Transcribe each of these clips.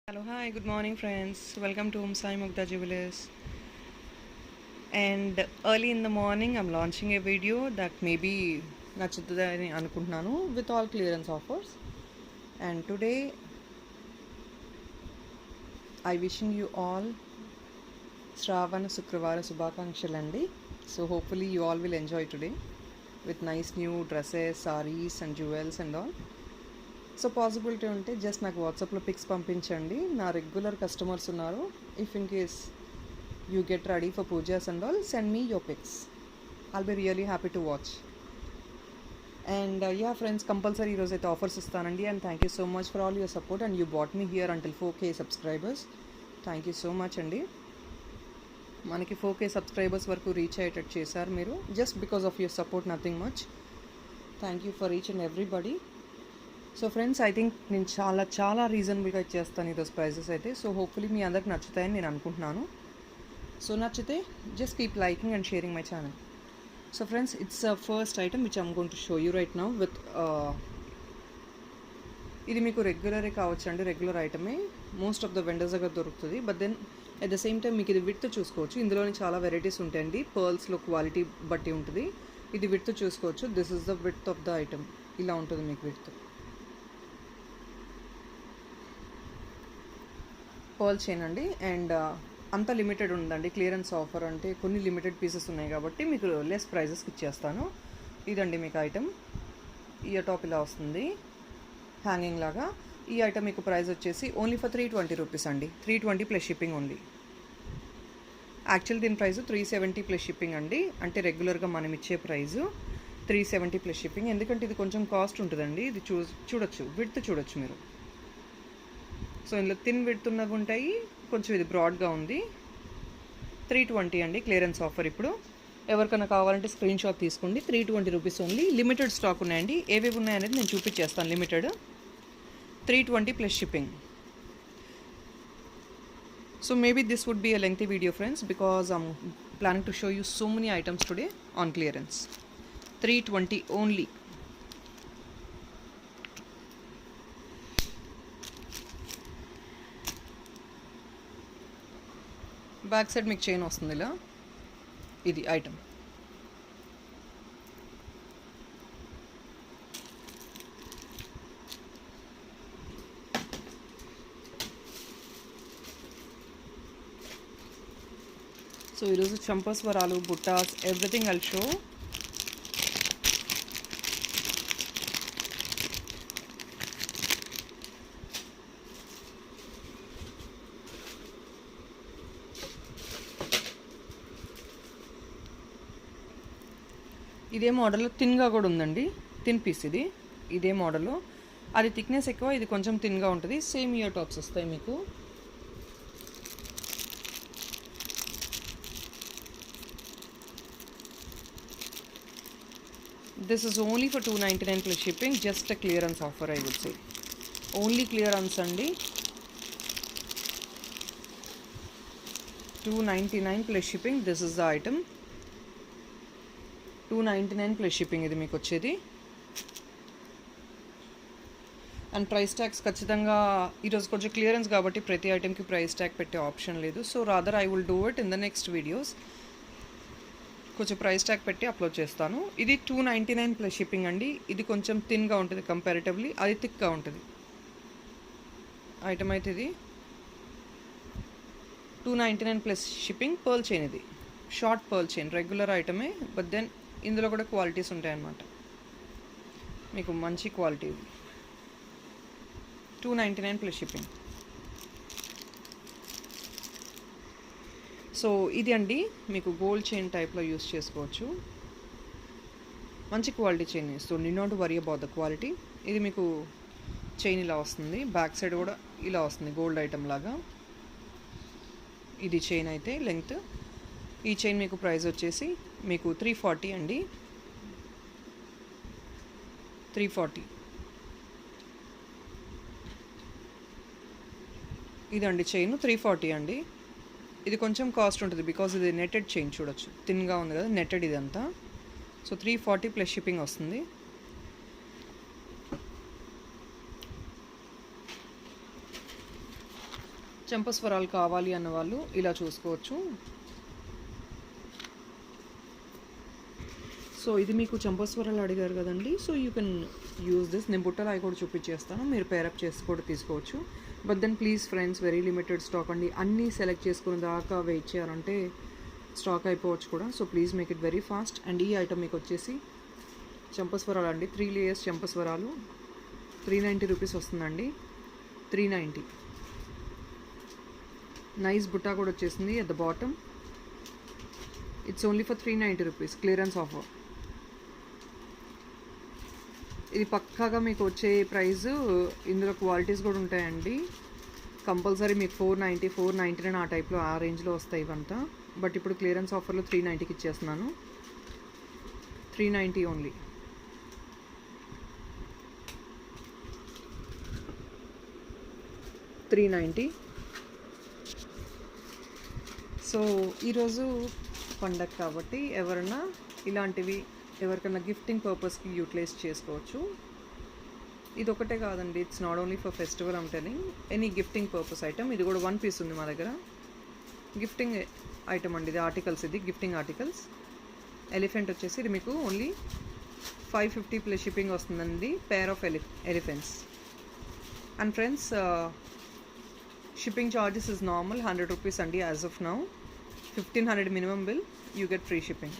Hello, hi, good morning, friends. Welcome to Sai Mukta Jewelers. And early in the morning, I'm launching a video that maybe నచ్చుతుందని అనుకుంటున్నాను with all clearance offers. And today, I wishing you all Shravana శుక్రవార శుభాకాంక్షలండి. So hopefully you all will enjoy today with nice new dresses, sarees and jewels and all. So possibility ఉంటే just నాకు వాట్సాప్లో pics పంపించండి. నా regular customers ఉన్నారు. If in case you get ready for pujas and all, send me your pics. I'll be really happy to watch. And yeah friends, compulsory ఈరోజు అయితే offers ఇస్తానండి. And thank you so much for all your support and you bought me here until 4K subscribers. Thank you so much అండి. మనకి 4K subscribers వరకు reach అయ్యేటట్టు చేశారు మీరు, just because of your support, nothing much. Thank you for each and everybody. So friends, I think నేను చాలా రీజనబుల్గా ఇచ్చేస్తాను ఈరోజు ప్రైజెస్ అయితే. సో హోప్ఫుల్లీ మీ అందరికి నచ్చుతాయని నేను అనుకుంటున్నాను. సో నచ్చితే just keep liking and sharing my channel. So friends, it's first item which I'm going to show you right now with ఇది మీకు రెగ్యులరే కావచ్చు అండి, రెగ్యులర్ ఐటమే. మోస్ట్ ఆఫ్ ద వెండర్స్ దగ్గర దొరుకుతుంది. But then at the same time మీకు ఇది విడ్త్ చూసుకోవచ్చు. ఇందులోని చాలా వెరైటీస్ ఉంటాయండి. పర్ల్స్లో క్వాలిటీ బట్టి ఉంటుంది. ఇది విడ్త్ చూసుకోవచ్చు. This is the width of the item. ఇలా ఉంటుంది మీకు విడ్త్. పర్ల్ చైన్ అండి. అండ్ అంత లిమిటెడ్ ఉందండి. క్లియరెన్స్ ఆఫర్ అంటే కొన్ని లిమిటెడ్ పీసెస్ ఉన్నాయి కాబట్టి మీకు లెస్ ప్రైజెస్కి ఇచ్చేస్తాను. ఇదండి మీకు ఐటమ్. ఇయర్ టాప్ ఇలా వస్తుంది హ్యాంగింగ్ లాగా. ఈ ఐటమ్ మీకు ప్రైస్ వచ్చేసి ఓన్లీ ఫర్ 320 రూపీస్ అండి. 320 ప్లస్ షిప్పింగ్ ఓన్లీ. యాక్చువల్ దీని ప్రైస్ 370 ప్లస్ షిప్పింగ్ అండి. అంటే రెగ్యులర్గా మనం ఇచ్చే ప్రైజు 370 ప్లస్ షిప్పింగ్. ఎందుకంటే ఇది కొంచెం కాస్ట్ ఉంటుందండి. ఇది చూడొచ్చు, విడ్త్ చూడొచ్చు మీరు. సో ఇందులో థిన్ విడ్త్ ఉన్నవి ఉంటాయి, కొంచెం ఇది బ్రాడ్గా ఉంది. 320 అండి క్లియరెన్స్ ఆఫర్. ఇప్పుడు ఎవరికైనా కావాలంటే స్క్రీన్ షాట్ తీసుకోండి. 320 రూపీస్ ఓన్లీ. లిమిటెడ్ స్టాక్ ఉన్నాయండి. ఏవేవి ఉన్నాయనేది నేను చూపించేస్తాను. Limited 320 plus shipping. So maybe this would be a lengthy video friends, because I'm planning to show you so many items today on clearance. 320 only. Back side మీకు chain వస్తుంది ఇలా. ఇది item. So ఈరోజు చంపస్వరాలు, బుట్టాస్, ఎవ్రీథింగ్ ఐల్ షో. ఇదే మోడల్లో థిన్గా కూడా ఉందండి. Thin piece ఇది. ఇదే మోడల్లో అది థిక్నెస్ ఎక్కువ, ఇది కొంచెం థిన్గా ఉంటుంది. సేమ్ ఇయర్ టాప్స్ వస్తాయి మీకు. This is only for 299 plus shipping. Just a clearance offer I would say. Only clearance అండి. 299 plus shipping. This is the item. 299 plus shipping ఇది మీకు వచ్చేది. అండ్ ప్రైస్ ట్యాగ్స్ ఖచ్చితంగా ఈరోజు కొంచెం క్లియరెన్స్ కాబట్టి ప్రతి ఐటెంకి ప్రైస్ ట్యాగ్ పెట్టే ఆప్షన్ లేదు. So rather I will do it in the next videos. కొంచెం ప్రైస్ ట్యాగ్ పెట్టి అప్లోడ్ చేస్తాను. ఇది 299 ప్లస్ షిప్పింగ్ అండి. ఇది కొంచెం థిన్గా ఉంటుంది కంపారిటివ్లీ, అది థిక్గా ఉంటుంది ఐటమ్ అయితే. ఇది 299 ప్లస్ షిప్పింగ్. పర్ల్ చైన్ ఇది, షార్ట్ పర్ల్ చైన్, రెగ్యులర్ ఐటమే. బట్ దెన్ ఇందులో కూడా క్వాలిటీస్ ఉంటాయన్నమాట. మీకు మంచి క్వాలిటీ ఇది. 299 ప్లస్ షిప్పింగ్. సో ఇది అండి మీకు గోల్డ్ చైన్ టైప్లో యూస్ చేసుకోవచ్చు. మంచి quality chain. So need not worry about the quality. ఇది మీకు చైన్ ఇలా వస్తుంది. బ్యాక్ సైడ్ కూడా ఇలా వస్తుంది గోల్డ్ ఐటమ్ లాగా. ఇది చైన్ అయితే లెంగ్త్. ఈ చైన్ మీకు ప్రైస్ వచ్చేసి మీకు 340 అండి. 340 ఇదండి చైన్. 340 అండి. ఇది కొంచెం కాస్ట్ ఉంటుంది బికాజ్ ఇది నెట్టెడ్ చైన్. చూడొచ్చు థిన్గా ఉంది కదా, నెట్టెడ్ ఇదంతా. సో 340 ప్లస్ షిప్పింగ్ వస్తుంది. చంపస్వరాలు కావాలి అన్న వాళ్ళు ఇలా చూసుకోవచ్చు. సో ఇది మీకు చంపస్వరాలు అడిగారు కదండి, so you can use this. నేను బుట్టలు అవి కూడా చూపించేస్తాను, మీరు పేరప్ చేసి కూడా తీసుకోవచ్చు. But then please friends, very limited stock అండి. అన్నీ సెలెక్ట్ చేసుకున్న దాకా వెయిట్ చేయాలంటే స్టాక్ అయిపోవచ్చు కూడా. So please make it very fast. And ఈ ఐటమ్ మీకు వచ్చేసి చంపస్వరాలు అండి, 3 లేయర్స్ చంపస్వరాలు, 390 రూపీస్ వస్తుందండి. 390. నైస్ బుట్టా కూడా వచ్చేసింది at the bottom. It's only for 390 rupees, clearance offer. ఇది పక్కాగా మీకు వచ్చే ప్రైస్. ఇందులో క్వాలిటీస్ కూడా ఉంటాయండి. కంపల్సరీ మీకు 490, 499 ఆ టైప్లో, ఆ రేంజ్లో వస్తాయి ఇవంతా. బట్ ఇప్పుడు క్లియరెన్స్ ఆఫర్లో 390కి ఇచ్చేస్తున్నాను. 390 ఓన్లీ. $390. సో ఈరోజు పండగ కాబట్టి ఎవరైనా ఇలాంటివి ఎవరికైనా గిఫ్టింగ్ పర్పస్కి యూటిలైజ్ చేసుకోవచ్చు. ఇది ఒకటే కాదండి, it's not only for festival, I'm telling. Any gifting purpose item. ఇది కూడా 1 పీస్ ఉంది మా దగ్గర. గిఫ్టింగ్ ఐటమ్ అండి ఇది, ఆర్టికల్స్, ఇది గిఫ్టింగ్ ఆర్టికల్స్. ఎలిఫెంట్ వచ్చేసి ఇది మీకు ఓన్లీ 550 ప్లస్ షిప్పింగ్ వస్తుందండి. Pair of elephants. And friends, shipping charges is normal 100 rupees అండి as of now. 1500 minimum bill, you get free shipping.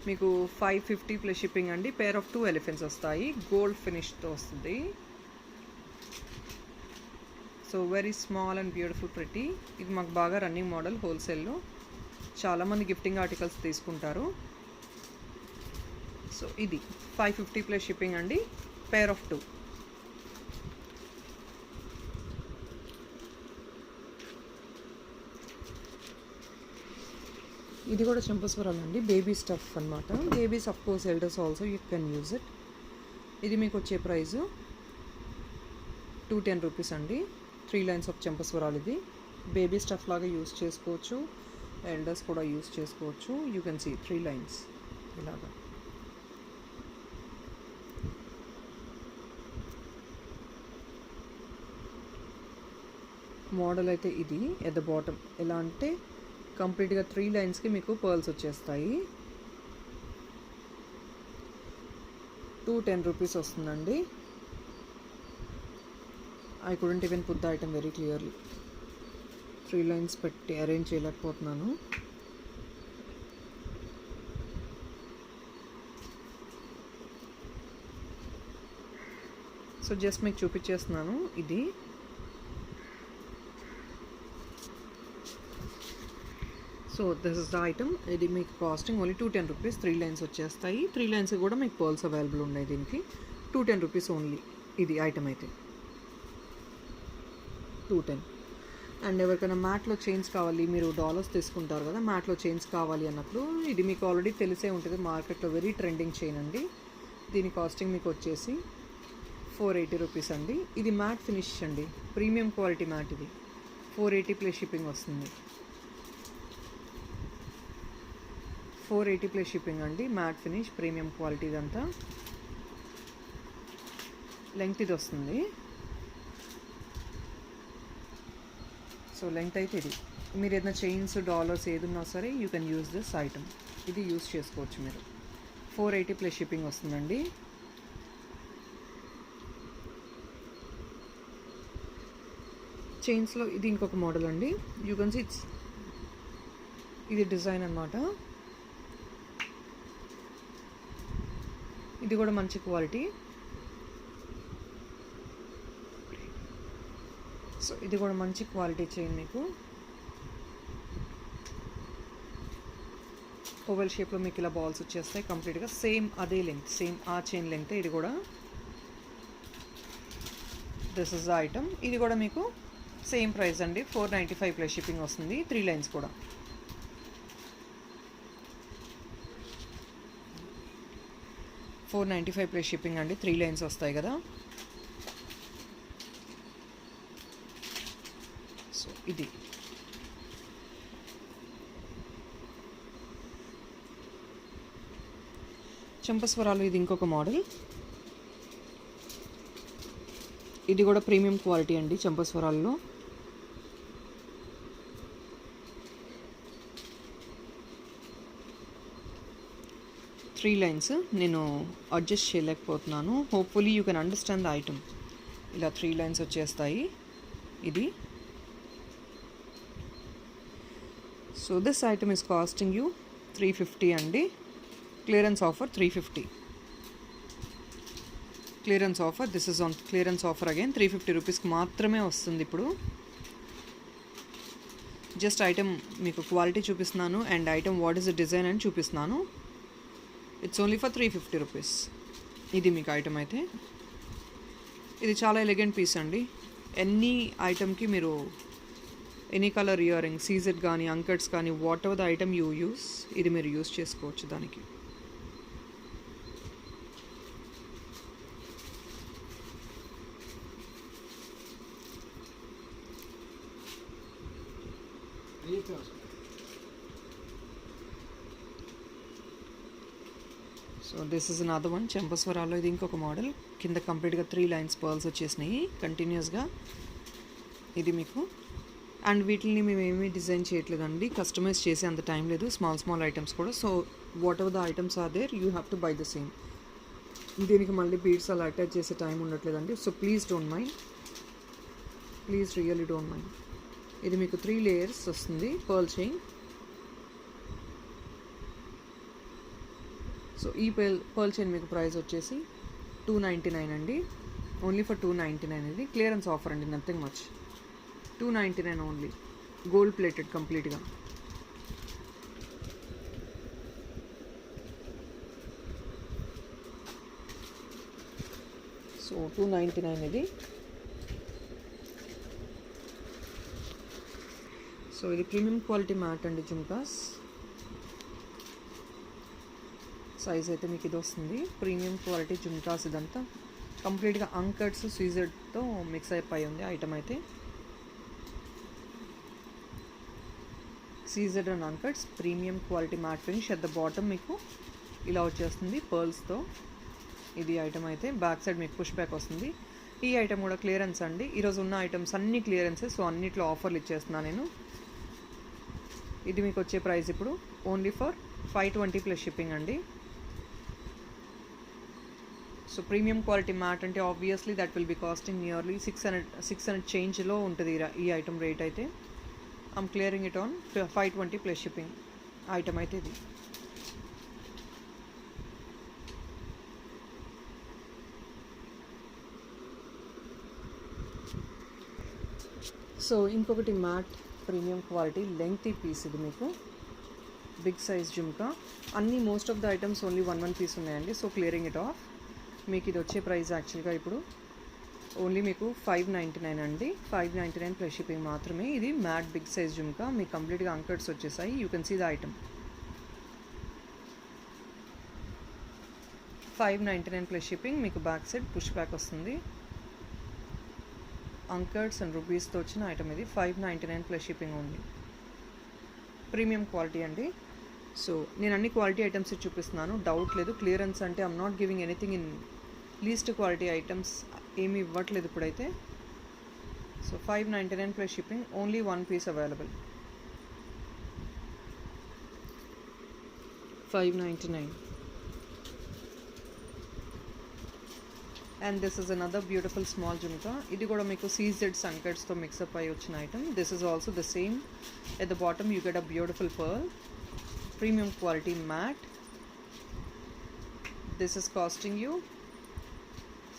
మీకు 550 ప్లస్ షిప్పింగ్ అండి. పేర్ ఆఫ్ 2 ఎలిఫెంట్స్ వస్తాయి, gold ఫినిష్తో వస్తుంది. So very small and beautiful pretty. ఇది మాకు బాగా running model హోల్సేల్లో. చాలామంది గిఫ్టింగ్ ఆర్టికల్స్ తీసుకుంటారు. సో ఇది 550 ప్లస్ షిప్పింగ్ అండి, పేర్ ఆఫ్ 2. ఇది కూడా చంపస్వరాలు అండి, బేబీ స్టఫ్ అనమాట. Babies of course, elders also you can use it. ఇది మీకు వచ్చే ప్రైస్ 210 రూపీస్ అండి. 3 లైన్స్ ఆఫ్ చంపస్వరాలు. ఇది బేబీ స్టఫ్ లాగా యూజ్ చేసుకోవచ్చు, ఎల్డర్స్ కూడా యూజ్ చేసుకోవచ్చు. యూ కెన్ సీ 3 లైన్స్ ఇలాగా. మోడల్ అయితే ఇది ఎట్ ద బాటమ్. ఎలా అంటే కంప్లీట్గా 3 లైన్స్కి మీకు పర్ల్స్ వచ్చేస్తాయి. 210 రూపీస్ వస్తుందండి. I couldn't even put the item very clearly. 3 lines పెట్టి అరేంజ్ చేయలేకపోతున్నాను. సో జస్ట్ మీకు చూపించేస్తున్నాను. ఇది so this is the item. ఇది మీకు కాస్టింగ్ ఓన్లీ 210 రూపీస్. 3 లైన్స్ వచ్చేస్తాయి. 3 లైన్స్ కూడా మీకు పర్ల్స్ అవైలబుల్ ఉన్నాయి దీనికి. 210 రూపీస్ ఓన్లీ ఇది ఐటమ్ అయితే. 210. అండ్ ఎవరికైనా మ్యాట్లో చైన్స్ కావాలి, మీరు డాలర్స్ తీసుకుంటారు కదా, మ్యాట్లో చైన్స్ కావాలి అన్నప్పుడు ఇది మీకు ఆల్రెడీ తెలిసే ఉంటుంది, మార్కెట్లో వెరీ ట్రెండింగ్ చైన్ అండి. దీని కాస్టింగ్ మీకు వచ్చేసి 480 రూపీస్ అండి. ఇది మ్యాట్ ఫినిష్ అండి, ప్రీమియం క్వాలిటీ మ్యాట్. ఇది 480 ప్లస్ షిప్పింగ్ వస్తుంది. 480 ప్లస్ షిప్పింగ్ అండి, మ్యాట్ ఫినిష్, ప్రీమియం క్వాలిటీ. ఇదంతా లెంగ్త్ ఇది వస్తుంది. సో లెంగ్త్ అయితే ఇది. మీరు ఏదైనా చైన్స్, డాలర్స్ ఏదున్నా సరే you can use this item. ఇది యూజ్ చేసుకోవచ్చు మీరు. 480 ప్లస్ షిప్పింగ్ వస్తుందండి. చైన్స్లో ఇది ఇంకొక మోడల్ అండి. యూ కెన్ సీ ఇట్స్, ఇది డిజైన్ అనమాట. ఇది కూడా మంచి క్వాలిటీ. సో ఇది కూడా మంచి క్వాలిటీ చైన్. మీకు ఓవెల్ షేప్లో మీకు ఇలా బాల్స్ వచ్చేస్తాయి కంప్లీట్గా. సేమ్ అదే లెంగ్త్, సేమ్ ఆ చైన్ లెంగ్త్. ఇది కూడా దిస్ ఇస్ ద ఐటమ్. ఇది కూడా మీకు సేమ్ ప్రైస్ అండి, 495 ప్లస్ షిప్పింగ్ వస్తుంది. 3 లైన్స్ కూడా. $495 ప్లస్ షిప్పింగ్ అండి, 3 లైన్స్ వస్తాయి కదా. సో ఇది చంపస్వరాలు. ఇది ఇంకొక మోడల్. ఇది కూడా ప్రీమియం క్వాలిటీ అండి చంపస్వరాల్లో. 3 లైన్స్ నేను అడ్జస్ట్ చేయలేకపోతున్నాను. Hopefully you can understand the item. ఇలా 3 లైన్స్ వచ్చేస్తాయి. ఇది so this item is costing you 350 అండి. Clearance offer 350. Clearance offer, this is on clearance offer again. 350 రూపీస్కి మాత్రమే వస్తుంది ఇప్పుడు. జస్ట్ ఐటమ్ మీకు క్వాలిటీ చూపిస్తున్నాను and item what is the design అని చూపిస్తున్నాను. It's only for 350 rupees. ఇది మీకు ఐటమ్ అయితే. ఇది చాలా ఎలిగెంట్ పీస్ అండి. ఎనీ ఐటమ్కి మీరు any colour ear ring, CZ కానీ అంకట్స్ కానీ whatever the item you use, ఇది మీరు యూస్ చేసుకోవచ్చు దానికి. So this is another one. చెంపస్వరాల్లో ఇది ఇంకొక మోడల్. కింద కంప్లీట్గా 3 లైన్స్ పర్ల్స్ వచ్చేసినాయి కంటిన్యూస్గా. ఇది మీకు అండ్ వీటిని మేము ఏమీ డిజైన్ చేయట్లేదండి, కస్టమైజ్ చేసే అంత టైం లేదు. స్మాల్ ఐటమ్స్ కూడా. So whatever the items are there you have to buy the same. దీనికి మళ్ళీ బీడ్స్ అలా అటాచ్ చేసే టైం ఉండట్లేదండి. So please don't mind, please really don't mind. ఇది మీకు 3 లేయర్స్ వస్తుంది పర్ల్ చైన్. సో ఈ పర్ల్ చైన్ మీకు ప్రైస్ వచ్చేసి 299 అండి. Only for 299. ఇది క్లియరెన్స్ ఆఫర్ అండి, nothing much. 299 only. Gold plated కంప్లీట్గా. సో 299 ఇది. సో ఇది ప్రీమియం క్వాలిటీ మ్యాట్ అండి జుమ్కాస్. సైజ్ అయితే మీకు ఇది వస్తుంది. Premium quality jhumkas. ఇదంతా కంప్లీట్గా అంకట్స్ సీజెడ్తో మిక్స్ అయిపోయి ఉంది ఐటమ్ అయితే. CZ and అంకట్స్ premium quality matte finish. At the bottom మీకు ఇలా వచ్చేస్తుంది పర్ల్స్తో. ఇది ఐటమ్ అయితే. బ్యాక్ సైడ్ మీకు పుష్ బ్యాక్ వస్తుంది. ఈ ఐటమ్ కూడా క్లియరెన్స్ అండి. ఈరోజు ఉన్న ఐటమ్స్ అన్నీ క్లియరెన్సెస్. సో అన్నిట్లో ఆఫర్లు ఇచ్చేస్తున్నాను నేను. ఇది మీకు వచ్చే ప్రైస్ ఇప్పుడు ఓన్లీ ఫర్ 520 ప్లస్ షిప్పింగ్ అండి. సో ప్రీమియం క్వాలిటీ మ్యాట్ అంటే obviously that will be costing nearly 600 చేంజ్లో ఉంటుంది ఈ ఐటమ్ రేట్ అయితే. I'm clearing it on 520 plus shipping item అయితే ఇది. సో ఇంకొకటి matte premium quality lengthy piece. ఇది మీకు బిగ్ సైజ్ జుమ్కా. అన్ని most of the items only 1 piece ఉన్నాయండి. So clearing it off. మీకు ఇది వచ్చే ప్రైస్ యాక్చువల్గా ఇప్పుడు ఓన్లీ మీకు 599 అండి. 599 ప్లస్ షిప్పింగ్ మాత్రమే. ఇది మ్యాట్ బిగ్ సైజ్ జుమ్కా. మీకు కంప్లీట్గా అంకట్స్ వచ్చేసాయి. You can see the item. 599 plus shipping. మీకు బ్యాక్ సైడ్ పుష్ బ్యాక్ వస్తుంది. అంకట్స్ అండ్ రూపీస్తో వచ్చిన ఐటమ్ ఇది. 599 plus shipping only. Premium quality అండి. సో నేను అన్ని క్వాలిటీ ఐటమ్స్ చూపిస్తున్నాను, డౌట్ లేదు. క్లియరెన్స్ అంటే I'm not giving anything in least quality items ఏమి ఇవ్వట్లేదు ఇప్పుడైతే. So 599 plus shipping. Only 1 piece available. 599. And this is another beautiful small jhumka. ఇది కూడా మీకు సీజెడ్ సంకట్స్తో మిక్సప్ అయి వచ్చిన item. This is also the same. At the bottom you get a beautiful pearl. Premium quality matte. This is costing you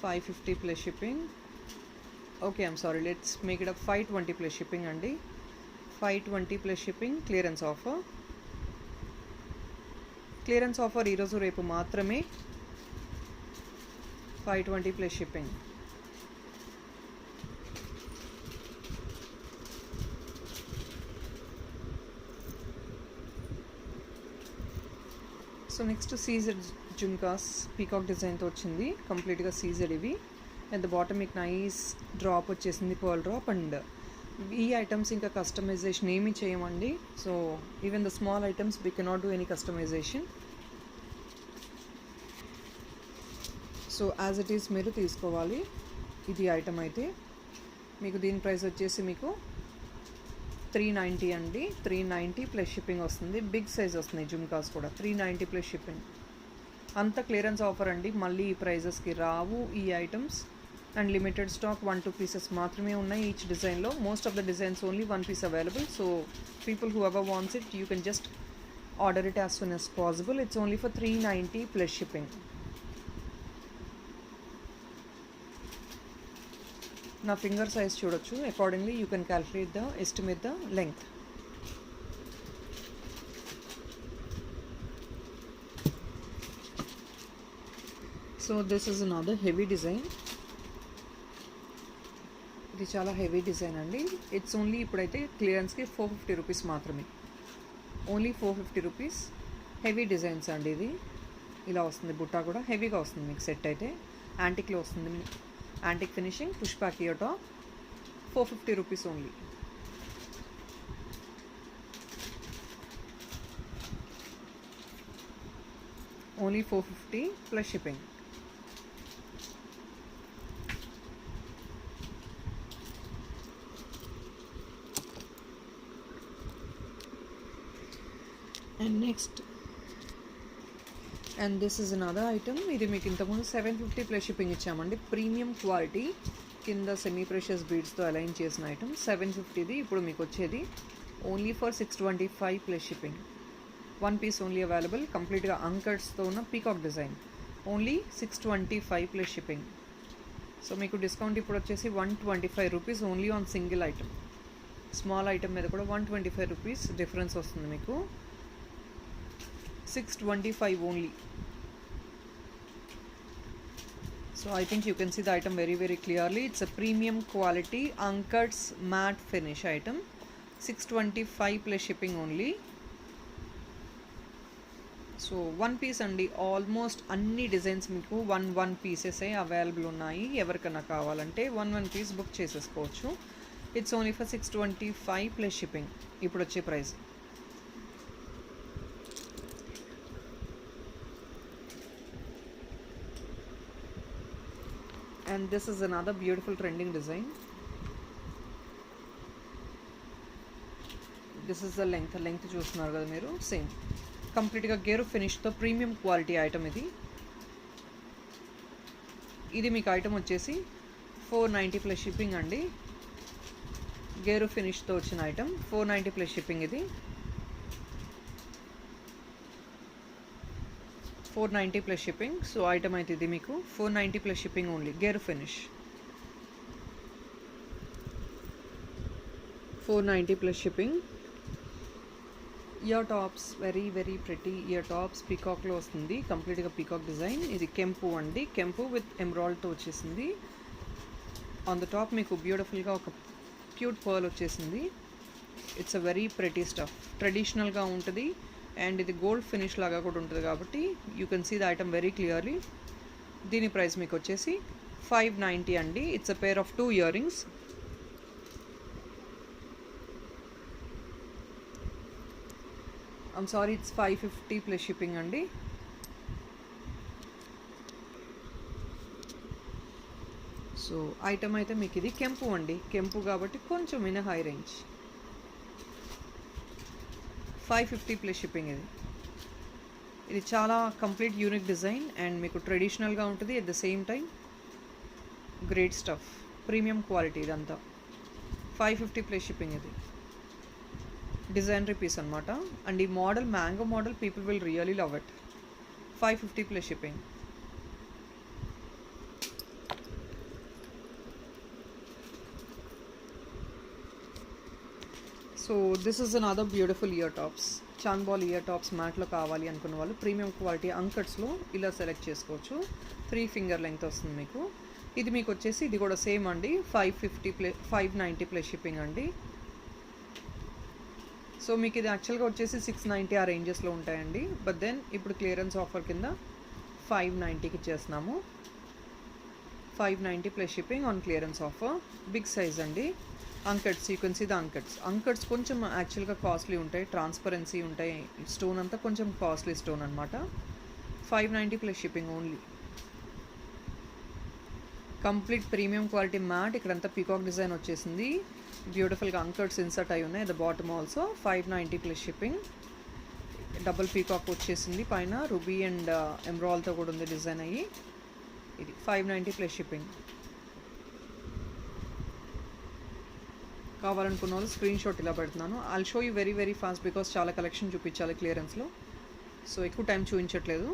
550 plus shipping. Okay, I'm sorry, let's make it up 520 plus shipping andi. 520 plus shipping. Clearance offer. Clearance offer ee roju repu maatrame. 520 plus shipping. So next CZ jhumkas peacock డిజైన్తో వచ్చింది. కంప్లీట్గా CZ ఇవి. At the bottom మీకు nice drop వచ్చేసింది, pearl drop. And ఈ items ఇంకా customization ఏమీ చేయమండి. So even the small items we cannot do any customization. So as it is మీరు తీసుకోవాలి. ఇది ఐటమ్ అయితే మీకు దీని ప్రైస్ వచ్చేసి మీకు 390 అండి. 390 ప్లస్ షిప్పింగ్ వస్తుంది. బిగ్ సైజ్ వస్తున్నాయి జుమ్కాస్ కూడా. 390 ప్లస్ షిప్పింగ్. అంత క్లియరెన్స్ ఆఫర్ అండి, మళ్ళీ ఈ ప్రైజెస్కి రావు ఈ items. And limited stock 1-2 pieces మాత్రమే ఉన్నాయి ఈచ్ డిజైన్లో. Most of the designs only 1 piece available. So people who ever wants it you can just order it as soon as possible. It's only for 390 plus shipping. నా finger size చూడొచ్చు. Accordingly you can calculate the estimate the length. So this is another heavy design. ఇది చాలా heavy design అండి. It's only ఇప్పుడైతే క్లియరెన్స్కి 450 rupees మాత్రమే. Only 450 rupees. Heavy designs అండి. ఇది ఇలా వస్తుంది, బుట్టా కూడా హెవీగా వస్తుంది మీకు. సెట్ అయితే యాంటిక్లో వస్తుంది, antique finishing, push back ear top. 450 rupees only. Only 450 plus shipping. And next, and this is another item. ఇది మీకు ఇంతకుముందు 750 ప్లస్ షిప్పింగ్ ఇచ్చామండి. ప్రీమియం క్వాలిటీ కింద సెమీ ప్రెషియస్ బీడ్స్తో అలైన్ చేసిన ఐటమ్. 750ది ఇప్పుడు మీకు వచ్చేది only for 625 plus shipping. 1 piece only available. కంప్లీట్గా అంకర్స్తో ఉన్న peacock design. Only 625 plus shipping. So మీకు డిస్కౌంట్ ఇప్పుడు వచ్చేసి 125 rupees only on single item. Small item మీద కూడా 125 రూపీస్ డిఫరెన్స్ వస్తుంది మీకు. 625 only. So I think you can see the item very very clearly. It's a premium quality Ankats matte finish item. 625 plus shipping only. So 1 piece అండి. Almost అన్ని designs మీకు 1 pieces available ఉన్నాయి. ఎవరికైనా కావాలంటే 1 piece book చేసేసుకోవచ్చు. It's only for 625 plus shipping ఇప్పుడు వచ్చే price. And this is another beautiful trending design. This is the length చూస్తున్నారు కదా మీరు. సేమ్ కంప్లీట్గా గేరు ఫినిష్తో ప్రీమియం క్వాలిటీ ఐటమ్ ఇది. ఇది మీకు ఐటమ్ వచ్చేసి 490 ప్లస్ షిప్పింగ్ అండి. గేరు ఫినిష్తో వచ్చిన ఐటమ్ 490 ప్లస్ షిప్పింగ్. ఇది 490 ప్లస్ షిప్పింగ్. సో ఐటమ్ అయితే ఇది మీకు 490 ప్లస్ షిప్పింగ్ ఓన్లీ. గేర్ finish 490 plus shipping. Ear tops very very pretty ear tops. పీకాక్లో వస్తుంది, కంప్లీట్గా పీకాక్ డిజైన్. ఇది కెంపు అండి. కెంపు విత్ ఎమరాల్డ్తో వచ్చేసింది. ఆన్ ద టాప్ మీకు బ్యూటిఫుల్గా ఒక క్యూట్ పర్ల్ వచ్చేసింది. It's a very pretty stuff. ట్రెడిషనల్గా ఉంటుంది అండ్ ఇది గోల్డ్ ఫినిష్ లాగా కూడా ఉంటుంది కాబట్టి you can see the item very clearly. దీని ప్రైస్ మీకు వచ్చేసి 590 అండి. It's a pair of 2 earrings. I'm sorry, it's 550 plus shipping అండి. సో ఐటమ్ అయితే మీకు ఇది కెంపు అండి. కెంపు కాబట్టి కొంచెం in high range. 550 plus shipping. ఇది చాలా కంప్లీట్ యూనిక్ డిజైన్ అండ్ మీకు ట్రెడిషనల్గా ఉంటుంది. At the same time great stuff, premium quality ఇదంతా. 550 ప్లస్ షిప్పింగ్. ఇది డిజైనరీ పీస్ అనమాట. అండ్ ఈ model mango model people will really love it. 550 plus shipping. So this is another beautiful ear tops. Chandbali ear tops మ్యాట్లో కావాలి అనుకున్న వాళ్ళు premium quality అంకట్స్లో ఇలా select చేసుకోవచ్చు. 3 ఫింగర్ లెంగ్త్ వస్తుంది మీకు. ఇది మీకు వచ్చేసి ఇది కూడా సేమ్ అండి. 590 ప్లస్ షిప్పింగ్ అండి. సో మీకు ఇది యాక్చువల్గా వచ్చేసి 690 ఆ రేంజెస్లో ఉంటాయండి. బట్ దెన్ ఇప్పుడు క్లియరెన్స్ ఆఫర్ కింద 590కి ఇచ్చేస్తున్నాము. 590 plus shipping on clearance offer. Big size అండి. Uncuts, you can see the uncuts. Uncuts కొంచెం యాక్చువల్గా కాస్ట్లీ ఉంటాయి, ట్రాన్స్పరెన్సీ ఉంటాయి. స్టోన్ అంతా కొంచెం కాస్ట్లీ స్టోన్ అనమాట. 590 plus shipping only. Complete premium quality mat. ఇక్కడంతా పీకాక్ డిజైన్ వచ్చేసింది. బ్యూటిఫుల్గా అంకట్స్ ఇన్సర్ట్ అయి ఉన్నాయి. The bottom also. 590 plus shipping. Double peacock వచ్చేసింది, పైన రూబీ అండ్ ఎమ్రాల్తో కూడా ఉంది డిజైన్ అయ్యి. ఇది 590 ప్లస్ షిప్పింగ్. కావాలనుకున్న వాళ్ళు స్క్రీన్ షాట్ ఇలా పెడుతున్నాను. I'll show you very very fast because చాలా కలెక్షన్ చూపించాలి క్లియరెన్స్లో, సో ఎక్కువ టైం చూపించట్లేదు.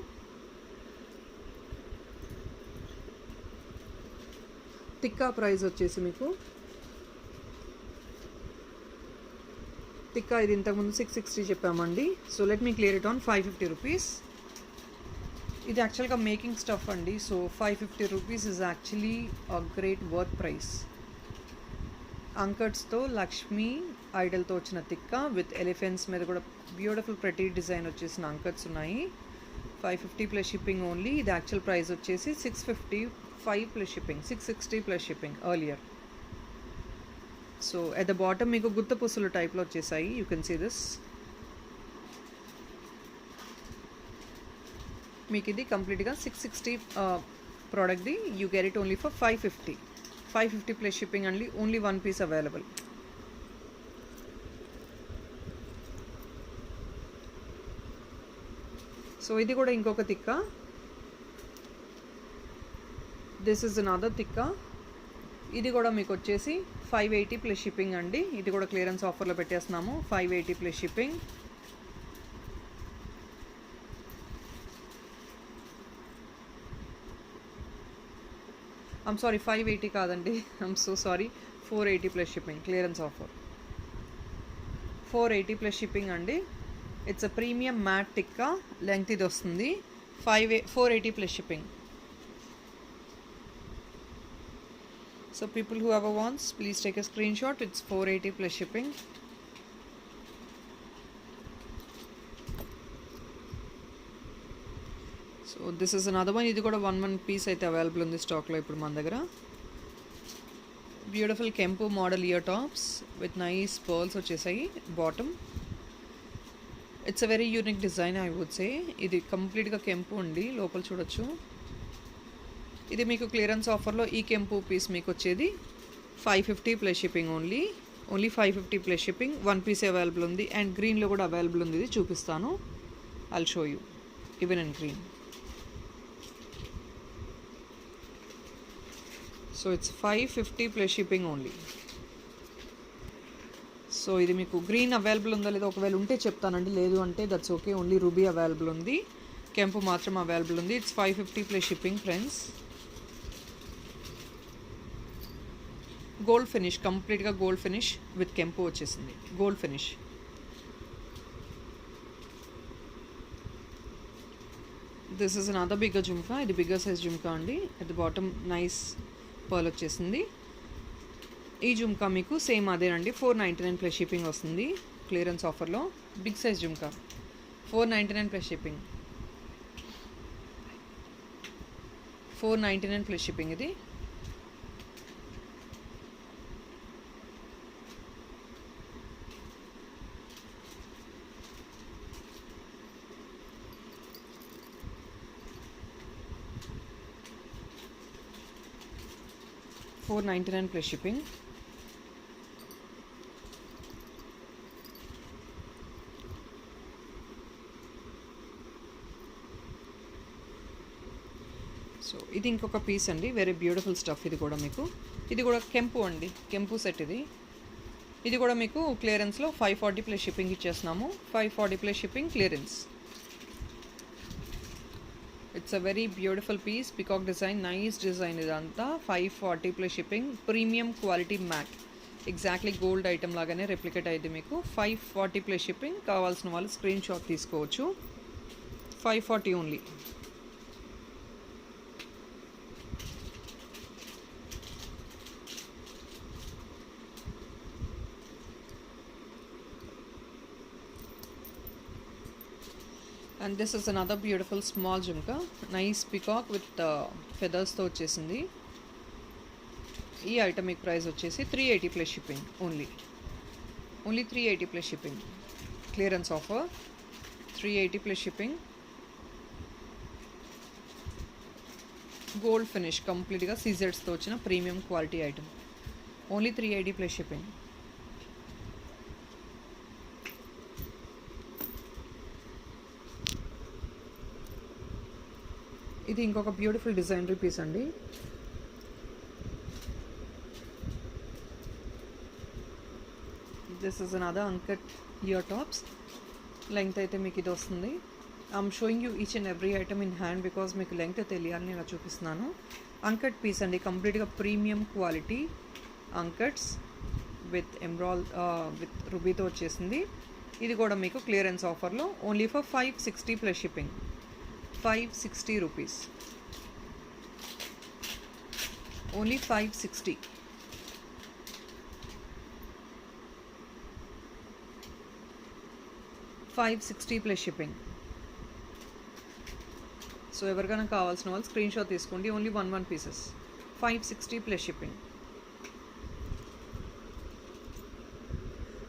టిక్కా ప్రైస్ వచ్చేసి మీకు టిక్కా ఇది ఇంతకుముందు 660 చెప్పామండి. So let me clear it on 550 rupees. ఇది యాక్చువల్గా మేకింగ్ స్టఫ్ అండి. So 550 rupees is actually a great worth price. అంకట్స్తో లక్ష్మీ ఐడల్తో వచ్చిన తిక్క విత్ ఎలిఫెంట్స్ మీద కూడా బ్యూటిఫుల్ ప్రతి డిజైన్ వచ్చేసిన అంకట్స్ ఉన్నాయి. 550 ప్లస్ షిప్పింగ్ ఓన్లీ. ఇది యాక్చువల్ ప్రైస్ వచ్చేసి 655 plus shipping, 660 plus shipping earlier. So at the bottom మీకు గుత్త పుస్సులు టైప్లో వచ్చేసాయి. You can see this. మీకు ఇది కంప్లీట్గా 660 ప్రోడక్ట్ది. You get it only for 550 plus shipping అండి. Only 1 piece available. సో ఇది కూడా ఇంకొక తిక్క. దిస్ ఇస్ అనదర్ తిక్క. ఇది కూడా మీకు వచ్చేసి 580 ప్లస్ షిప్పింగ్ అండి. ఇది కూడా క్లియరెన్స్ ఆఫర్లో పెట్టేస్తున్నాము. 580 ప్లస్ షిప్పింగ్. ఐమ్ సారీ 580 కాదండి, I'm so sorry, 480 plus shipping clearance offer. 480 plus shipping అండి. It's a premium matte tikka, length ఇది వస్తుంది. 480 plus shipping. So people who ever wants, please take a screenshot. It's 480 plus shipping. So this is another one. ఇది కూడా 1 piece అయితే available ఉంది స్టాక్లో ఇప్పుడు మన దగ్గర. బ్యూటిఫుల్ కెంపు model ear tops with nice pearls వచ్చేసాయి bottom. It's a very unique design I would say. ఇది కంప్లీట్గా కెంపు అండి, లోపల చూడొచ్చు. ఇది మీకు క్లియరెన్స్ ఆఫర్లో ఈ కెంపు పీస్ మీకు వచ్చేది 550 plus shipping only. 550 plus shipping. 1 piece available ఉంది అండ్ గ్రీన్లో కూడా అవైలబుల్ ఉంది. ఇది చూపిస్తాను. I'll show you even in green. So it's 550 plus shipping only. So ఇది మీకు గ్రీన్ అవైలబుల్ ఉందా లేదా ఒకవేళ ఉంటే చెప్తానండి, లేదు అంటే that's okay. Only ruby available ఉంది, కెంపు మాత్రం అవైలబుల్ ఉంది. It's 550 plus shipping friends. Gold finish, కంప్లీట్గా గోల్డ్ ఫినిష్ విత్ కెంపు వచ్చేసింది. Gold finish. This is another bigger jhumka. ఇది బిగ్గర్ సైజ్ జుమ్కా అండి. At the bottom nice pearl వచ్చేసింది. ఈ జుమ్కా మీకు సేమ్ అదేనండి, 499 ప్లస్ షిప్పింగ్ వస్తుంది క్లియరెన్స్ ఆఫర్లో. Big size jhumka 499 plus shipping. 499 plus shipping ఇది. $499 plus shipping. సో ఇది ఇంకొక పీస్ అండి, వెరీ బ్యూటిఫుల్ స్టఫ్. ఇది కూడా మీకు, ఇది కూడా కెంపు అండి, కెంపు సెట్ ఇది. ఇది కూడా మీకు క్లియరెన్స్లో 540 ప్లస్ షిప్పింగ్ ఇచ్చేస్తున్నాము. 540 plus shipping clearance. It's a very beautiful piece, peacock design, nice design. ఇదంతా 540 plus shipping. Premium quality matte, exactly gold item లాగానే రెప్లికేట్ అయింది మీకు. 540 ప్లస్ షిప్పింగ్. కావాల్సిన వాళ్ళు స్క్రీన్ షాట్ తీసుకోవచ్చు. 540 only. And this is another beautiful small jhumka, nice peacock with ఫెదర్స్తో వచ్చేసింది. ఈ ఐటమ్ మీకు ప్రైస్ వచ్చేసి 380 plus shipping only. 380 plus shipping. Clearance offer 380 plus shipping. Gold finish, కంప్లీట్గా సీజెడ్స్తో వచ్చిన premium quality item. Only 380 plus shipping. ఇది ఇంకొక బ్యూటిఫుల్ డిజైనరీ పీస్ అండి. This is another uncut ear tops. Length అయితే మీకు ఇది వస్తుంది. I'm showing you each and every item in hand because మీకు లెంగ్త్ తెలియాలని ఇలా చూపిస్తున్నాను. అన్కట్ పీస్ అండి, కంప్లీట్గా premium quality uncuts with with రుబీతో వచ్చేసింది. ఇది కూడా మీకు క్లియరెన్స్ ఆఫర్లో only for 560 plus shipping. 560 rupees, only 560. $560 plus shipping. So ఎవరికైనా కావాల్సిన వాళ్ళు స్క్రీన్ షాట్ తీసుకోండి. Only 1 pieces, 560 plus shipping.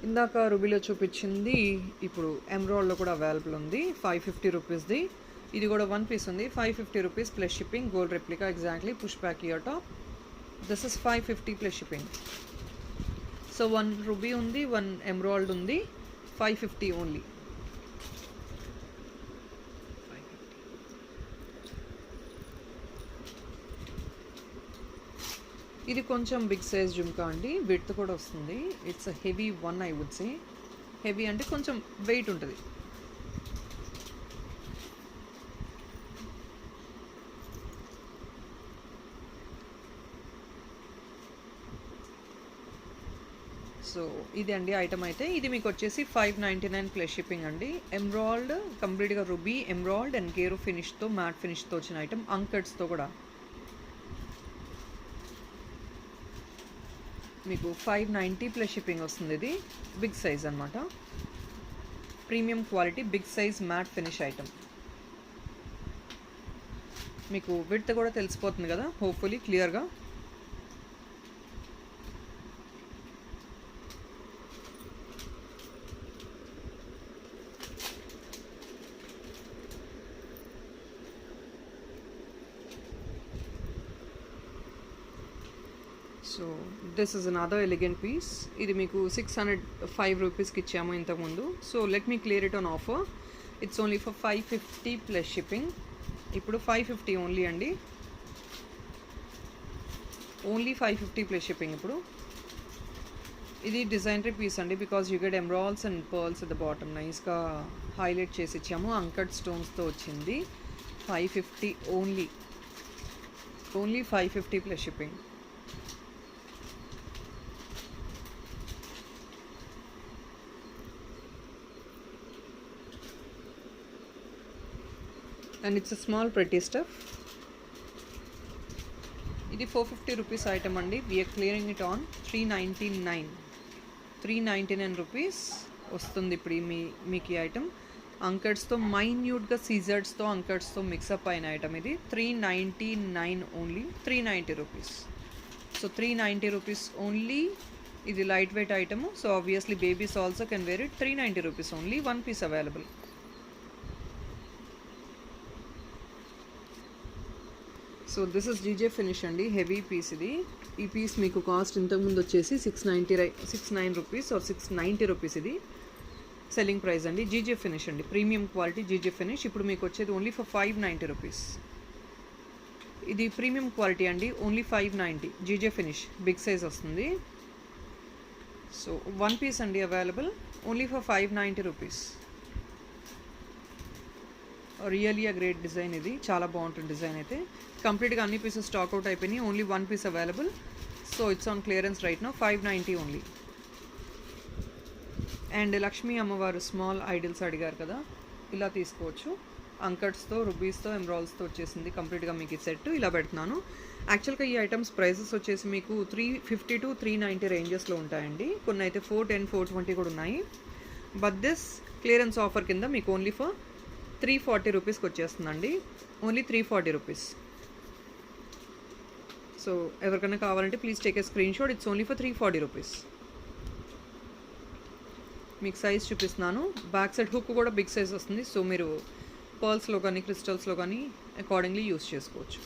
ఇందాక రుబీలో చూపించింది ఇప్పుడు ఎమ్రాల్డ్లో కూడా అవైలబుల్ ఉంది. 550 రూపీస్ది. ఇది కూడా 1 పీస్ ఉంది. 550 rupees plus shipping. Gold replica exactly push back ear top. This is 550 plus shipping. So 1 ruby ఉంది, 1 ఎమ్రాల్డ్ ఉంది. 550 ఓన్లీ. ఇది కొంచెం బిగ్ సైజ్ జుమ్కా అండి, విడ్త్ కూడా వస్తుంది. It's a heavy one, I would say. Heavy అంటే కొంచెం వెయిట్ ఉంటుంది. సో ఇది అండి ఐటమ్ అయితే. ఇది మీకు వచ్చేసి 599 ప్లస్ షిప్పింగ్ అండి. ఎమ్రాల్డ్ కంప్లీట్గా రుబీ, ఎమ్రాల్డ్ అండ్ గేరో ఫినిష్తో, మ్యాట్ ఫినిష్తో వచ్చిన ఐటమ్, అంకట్స్తో కూడా మీకు 590 ప్లస్ షిప్పింగ్ వస్తుంది. ఇది బిగ్ సైజ్ అనమాట, premium quality big size matte finish item. మీకు విడ్త్ కూడా తెలిసిపోతుంది కదా హోప్ఫుల్లీ క్లియర్గా. So this is another elegant piece. ఇది మీకు 605 రూపీస్కి ఇచ్చాము ఇంతకుముందు. So let me clear it on offer. It's only for 550 plus shipping. ఇప్పుడు 550 ఓన్లీ అండి, ఓన్లీ 550 ప్లస్ షిప్పింగ్. ఇప్పుడు ఇది డిజైనరీ పీస్ అండి, because you get emeralds and pearls at the bottom. నైస్గా హైలైట్ చేసి ఇచ్చాము, అంకట్ స్టోన్స్తో వచ్చింది. 550 only, only 550 plus shipping. And it's a small pretty stuff. ఇది 450 రూపీస్ ఐటమ్ అండి. We are clearing it on 399 rupees వస్తుంది ఇప్పుడు మీకు ఈ ఐటమ్. అంకట్స్తో మైన్యూట్గా సీజర్డ్స్తో అంకట్స్తో మిక్సప్ అయిన ఐటమ్ ఇది. 399 only, 390 rupees. So 390 rupees only. ఇది light wait item, so obviously babies also can wear it. 390 rupees only, 1 piece available. So this is GJ finish అండి, హెవీ పీస్ ఇది. ఈ పీస్ మీకు కాస్ట్ ఇంతకుముందు వచ్చేసి 669 రూపీస్ ఆర్ 690 రూపీస్. ఇది selling price అండి. GJ finish అండి, ప్రీమియం క్వాలిటీ జీజే ఫినిష్. ఇప్పుడు మీకు వచ్చేది ఓన్లీ ఫర్ 590 రూపీస్. ఇది ప్రీమియం క్వాలిటీ అండి, only 590. GJ finish big size వస్తుంది. సో 1 పీస్ అండి available, only for 590 rupees. Really a great design ఇది, చాలా బాగుంటుంది డిజైన్ అయితే. కంప్లీట్గా అన్ని పీసెస్ స్టాక్అవుట్ అయిపోయినాయి, only 1 piece available. So it's on clearance right now, 590 only. And Lakshmi అమ్మవారు స్మాల్ ఐడిల్స్ అడిగారు కదా, ఇలా తీసుకోవచ్చు. అంకట్స్తో, రుబీస్తో, ఎమరాల్డ్స్తో వచ్చేసింది కంప్లీట్గా మీకు ఈ సెట్. ఇలా పెడుతున్నాను. యాక్చువల్గా ఈ ఐటమ్స్ ప్రైసెస్ వచ్చేసి మీకు 350 to 390 రేంజెస్లో ఉంటాయండి. కొన్ని అయితే 410, 420 కూడా ఉన్నాయి. బట్ దిస్ క్లియరెన్స్ ఆఫర్ కింద మీకు ఓన్లీ ఫర్ 340 రూపీస్కి వచ్చేస్తుందండి, ఓన్లీ 340 రూపీస్. సో ఎవరికైనా కావాలంటే please take a screen shot. It's only for 340 rupees. మీకు సైజ్ చూపిస్తున్నాను. బ్యాక్ సైడ్ హుక్ కూడా బిగ్ సైజ్ వస్తుంది. సో మీరు పర్ల్స్లో కానీ క్రిస్టల్స్లో కానీ అకార్డింగ్లీ యూస్ చేసుకోవచ్చు.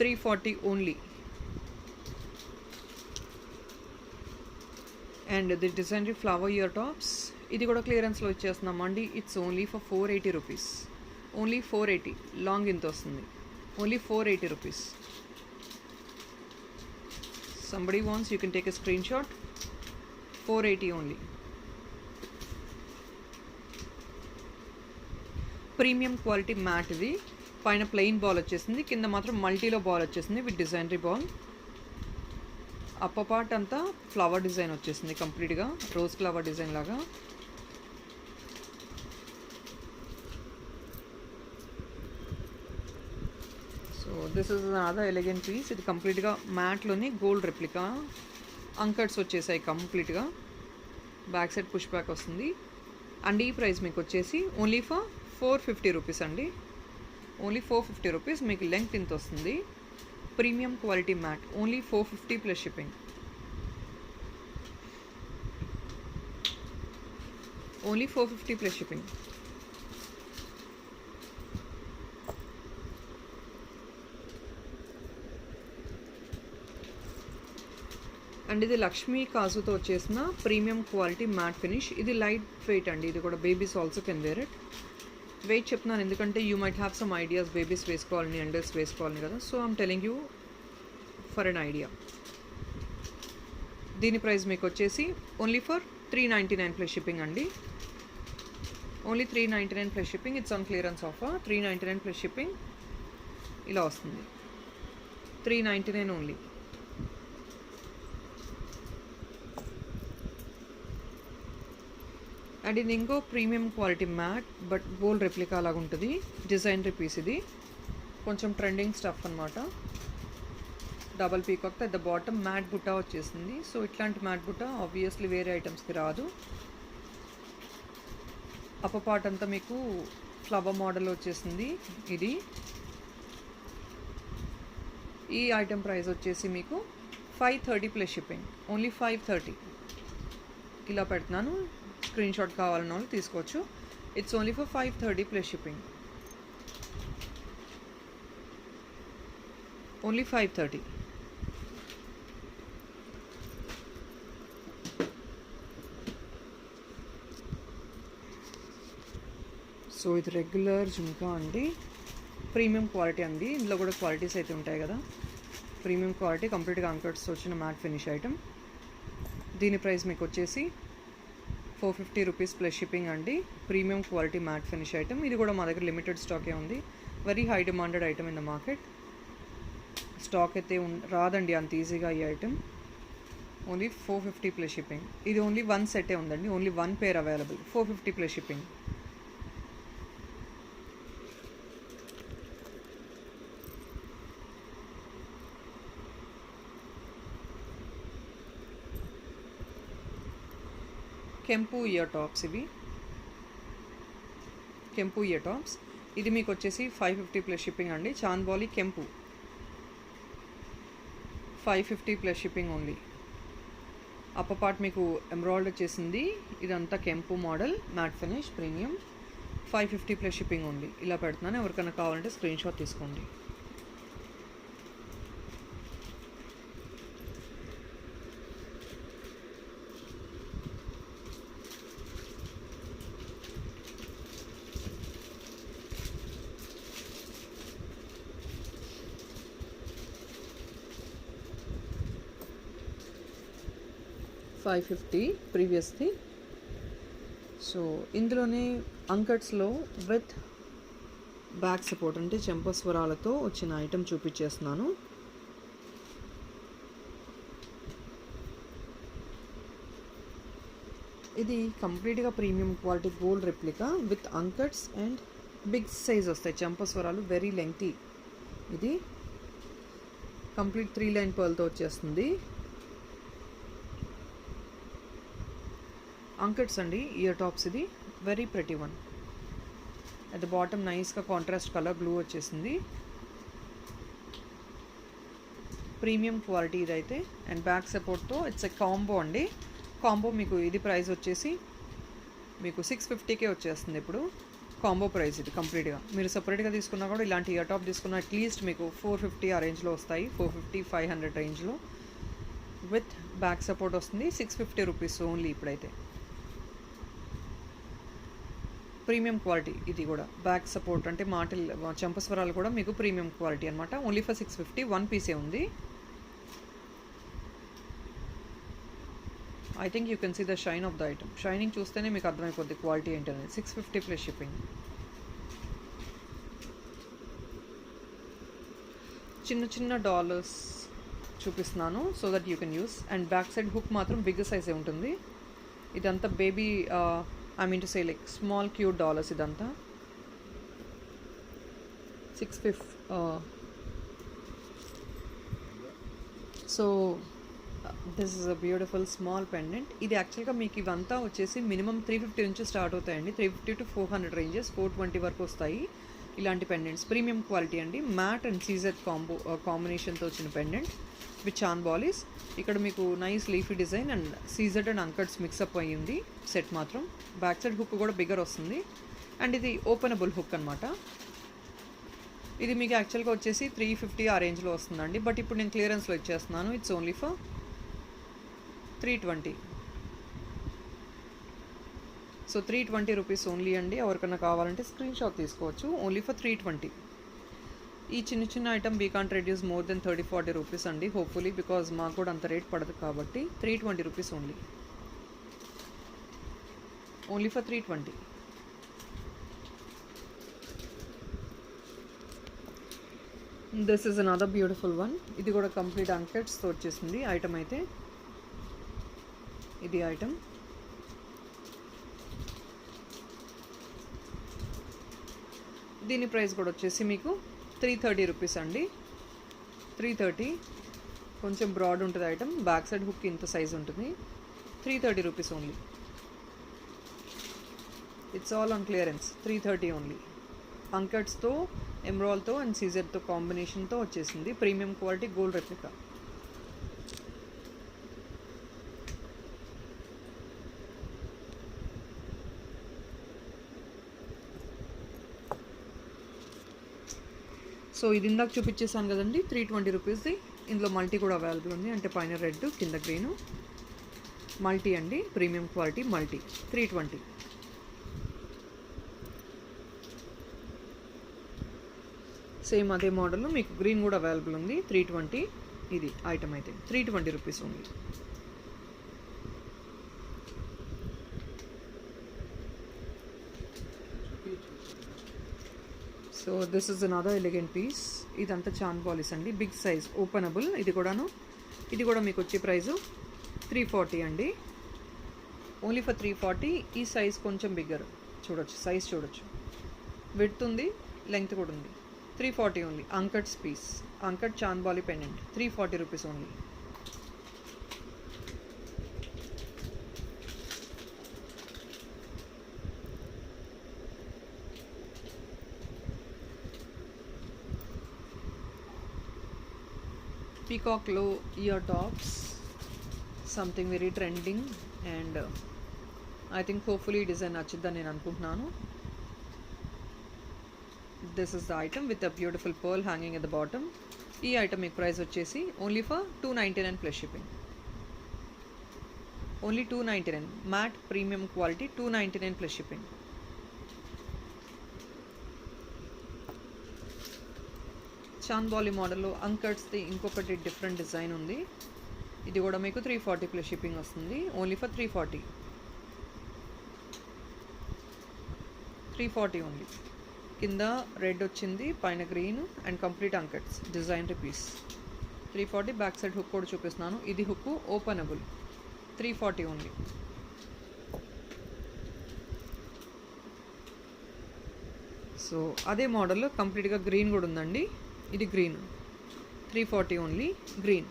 340 only. And the designery flower year tops, ఇది కూడా క్లియరెన్స్లో ఇచ్చేస్తున్నాం అండి. It's only for 480 rupees. Only 480. Long ఇంత వస్తుంది, only 480 rupees. Somebody wants, you can take a screenshot. 480 only. Premium quality mat ఇది. పైన ప్లెయిన్ బాల్ వచ్చేసింది, కింద మాత్రం మల్టీలో బాల్ వచ్చేసింది with designery ball. Upper part అంతా ఫ్లవర్ డిజైన్ వచ్చేసింది కంప్లీట్గా, రోజ్ ఫ్లవర్ డిజైన్ లాగా. So this is other elegant piece. ఇది కంప్లీట్గా మ్యాట్లోని గోల్డ్ రెప్లికా అంకట్స్ వచ్చేసాయి కంప్లీట్గా. బ్యాక్ సైడ్ పుష్ బ్యాక్ వస్తుంది. అండ్ ఈ ప్రైస్ మీకు వచ్చేసి ఓన్లీ ఫర్ 450 రూపీస్ అండి. Only 450 rupees. మీకు లెంగ్త్ ఇంత వస్తుంది. Premium quality matte only 450 plus shipping. Only 450 plus shipping. And ఇది లక్ష్మీ కాజుతో వచ్చేసిన ప్రీమియం క్వాలిటీ మ్యాట్ ఫినిష్. ఇది లైట్ వెయిట్ అండి. ఇది కూడా babies also can wear it. Weight చెప్తున్నాను ఎందుకంటే you might have some ideas, babies వేసుకోవాలని, అండర్స్ వేసుకోవాలని కదా. So I'm telling you for an idea. దీని ప్రైస్ మీకు వచ్చేసి ఓన్లీ ఫర్ 399 ప్లస్ షిప్పింగ్ అండి. Only 399 plus shipping. It's on clearance offer. 399 plus shipping ఇలా వస్తుంది. 399 ఓన్లీ. అండ్ ఇది ఇంకో premium quality matte but gold replica లాగా ఉంటుంది. డిజైనరీ పీస్ ఇది. కొంచెం ట్రెండింగ్ స్టఫ్ అనమాట. Double peacock at the bottom matte బుట్ట వచ్చేసింది. సో ఇట్లాంటి మ్యాట్ బుట్ట ఆబ్వియస్లీ వేరే ఐటమ్స్కి రాదు. అప్పర్ పార్ట్ అంతా మీకు ఫ్లవర్ మోడల్ వచ్చేసింది. ఇది ఈ ఐటమ్ ప్రైస్ వచ్చేసి మీకు 530 ప్లస్ షిప్పింగ్. ఓన్లీ 530 ఇలా పెడుతున్నాను. స్క్రీన్ షాట్ కావాలన్న వాళ్ళు తీసుకోవచ్చు. It's only for 530 plus shipping. Only 530. So ఇది రెగ్యులర్ జుంకా అండి. ప్రీమియం క్వాలిటీ అండి. ఇందులో కూడా క్వాలిటీస్ అయితే ఉంటాయి కదా. ప్రీమియం క్వాలిటీ కంప్లీట్గా అంకట్స్ వచ్చిన మ్యాట్ ఫినిష్ ఐటమ్. దీని ప్రైస్ మీకు వచ్చేసి 450 రూపీస్ ప్లస్ షిప్పింగ్ అండి. Premium quality matte finish item. ఇది కూడా మా దగ్గర లిమిటెడ్ స్టాకే ఉంది. Very high demanded item in the market. Stock అయితే రాదండి అంత ఈజీగా ఈ ఐటమ్. Only 450 plus shipping. ఇది ఓన్లీ 1 సెట్టే ఉందండి. ఓన్లీ 1 పేర్ అవైలబుల్. 450 plus shipping. కెంపు ఇయర్ టాప్స్. ఇవి కెంపు ఇయర్ టాప్స్. ఇది మీకు వచ్చేసి 550 ప్లస్ షిప్పింగ్ అండి. చాంద్బాలి కెంపు 550 plus shipping only. Upper part మీకు ఎంబ్రాయిడరీ వచ్చేసింది. ఇదంతా కెంపు model matte finish premium. 550 plus shipping only. ఇలా పెడుతున్నాను. ఎవరికైనా కావాలంటే స్క్రీన్ షాట్ తీసుకోండి. $550 ప్రీవియస్ది. సో ఇందులోనే అంకట్స్లో విత్ బ్యాక్ సపోర్ట్ అంటే చెంపస్వరాలతో వచ్చిన ఐటమ్ చూపించేస్తున్నాను. ఇది కంప్లీట్గా premium quality gold replica with uncuts and big size వస్తాయి చెంపస్వరాలు. Very lengthy. ఇది కంప్లీట్ 3 లైన్ పర్ల్తో వచ్చేస్తుంది. అంకట్స్ అండి ఇయర్ టాప్స్. ఇది very pretty one. At the bottom నైస్గా కాంట్రాస్ట్ కలర్ బ్లూ వచ్చేసింది. ప్రీమియం క్వాలిటీ ఇదైతే. అండ్ బ్యాక్ సపోర్ట్తో ఇట్స్ ఎ కాంబో అండి. కాంబో మీకు ఇది ప్రైస్ వచ్చేసి మీకు 650కే వచ్చేస్తుంది. ఇప్పుడు కాంబో ప్రైస్ ఇది కంప్లీట్గా. మీరు సపరేట్గా తీసుకున్నా కూడా ఇలాంటి ఇయర్ టాప్ తీసుకున్న అట్లీస్ట్ మీకు 450 ఆ రేంజ్లో వస్తాయి. 450, 500 రేంజ్లో విత్ బ్యాక్ సపోర్ట్ వస్తుంది. 650 రూపీస్ ఓన్లీ ఇప్పుడైతే. Premium quality. ఇది కూడా బ్యాక్ సపోర్ట్ అంటే మాటలు చంపస్వరాలు కూడా మీకు ప్రీమియం క్వాలిటీ అనమాట. ఓన్లీ ఫర్ 650, 1 పీసే ఉంది. I think you can see the shine of the item. Shining చూస్తేనే మీకు అర్థమైపోద్ది క్వాలిటీ ఏంటనేది. 650 ప్లస్ షిప్పింగ్. చిన్న చిన్న డాలర్స్ చూపిస్తున్నాను so that you can use. And back side hook మాత్రం బిగ్ సైజే ఉంటుంది. ఇదంతా baby I mean to say like small cute dollars. ఇదంతా 650. So this is a beautiful small pendant. ఇది యాక్చువల్గా మీకు ఇవంతా వచ్చేసి మినిమం 350 నుంచి స్టార్ట్ అవుతాయండి. 350 to 400 రేంజెస్, 420 వరకు వస్తాయి ఇలాంటి పెండెంట్స్. ప్రీమియం క్వాలిటీ అండి. మ్యాట్ అండ్ సీజెడ్ కాంబినేషన్తో వచ్చిన పెండెంట్ విత్ చాన్ బాలీస్. ఇక్కడ మీకు nice leafy design and CZ and uncuts mix up అయ్యింది సెట్ మాత్రం. బ్యాక్ సైడ్ హుక్ కూడా బిగ్గర్ వస్తుంది. అండ్ ఇది ఓపెనబుల్ హుక్ అనమాట. ఇది మీకు యాక్చువల్గా వచ్చేసి 350 ఆ రేంజ్లో వస్తుందండి. బట్ ఇప్పుడు నేను క్లియరెన్స్లో ఇచ్చేస్తున్నాను. It's only for 320. So 320 rupees only అండి. ఎవరికైనా కావాలంటే స్క్రీన్ షాట్ తీసుకోవచ్చు. Only for 320. ఈ చిన్న చిన్న item we can't reduce more than 30-40 rupees అండి హోప్ఫుల్లీ, బికాజ్ మాకు కూడా అంత రేట్ పడదు కాబట్టి. 320 rupees only. Only for 320. This is another beautiful one. ఇది కూడా కంప్లీట్ అంకెట్స్తో వచ్చేసింది ఐటమ్ అయితే. ఇది ఐటమ్. దీని ప్రైస్ కూడా వచ్చేసి మీకు 330 రూపీస్ అండి. 330. కొంచెం బ్రాడ్ ఉంటుంది ఐటమ్. బ్యాక్ సైడ్ హుక్ ఇంత సైజ్ ఉంటుంది. 330 rupees only. It's all on clearance. 330 only. అంకట్స్తో, ఎమ్రాల్తో అండ్ సీజర్తో కాంబినేషన్తో వచ్చేసింది. Premium quality gold replica. So ఇది ఇందాక చూపించేసాను కదండి 320 రూపీస్ది. ఇందులో మల్టీ కూడా అవైలబుల్ ఉంది. అంటే పైన రెడ్ కింద గ్రీను మల్టీ అండి. Premium quality multi 320. సేమ్ అదే మోడల్లో మీకు గ్రీన్ కూడా అవైలబుల్ ఉంది. 320. ఇది ఐటమ్ అయితే 320 rupees only. So this is another elegant piece. ఇదంతా చాన్ బాలీస్ అండి. Big size openable. ఇది కూడాను. ఇది కూడా మీకు వచ్చే ప్రైజు 340 అండి. Only for 340. ఈ సైజ్ కొంచెం బిగ్గర్ చూడొచ్చు. సైజ్ చూడొచ్చు. విడ్త్ ఉంది, లెంగ్త్ కూడా ఉంది. 340 only. Uncuts piece. Uncut chandbali pendant 340 rupees only. పీకాక్లో ear tops, something very trending and I think hopefully ఈ డిజైన్ నచ్చిద్దని నేను అనుకుంటున్నాను. This is the item with a beautiful pearl hanging at the bottom. ఈ item మీకు price వచ్చేసి only for 299 plus shipping. Only 299. Matte premium quality 299 plus shipping. Chandbali మోడల్లో అంకట్స్ది ఇంకొకటి డిఫరెంట్ డిజైన్ ఉంది. ఇది కూడా మీకు 340 ప్లస్ షిప్పింగ్ వస్తుంది. Only for 340. 340 ఓన్లీ. కింద రెడ్ వచ్చింది, పైన green and complete uncuts design piece. 340. Back side hook కూడా చూపిస్తున్నాను. ఇది హుక్ ఓపెనబుల్. 340 ఓన్లీ. సో అదే మోడల్లో కంప్లీట్గా గ్రీన్ కూడా ఉందండి. ఇది గ్రీన్. 340 ఓన్లీ. గ్రీన్.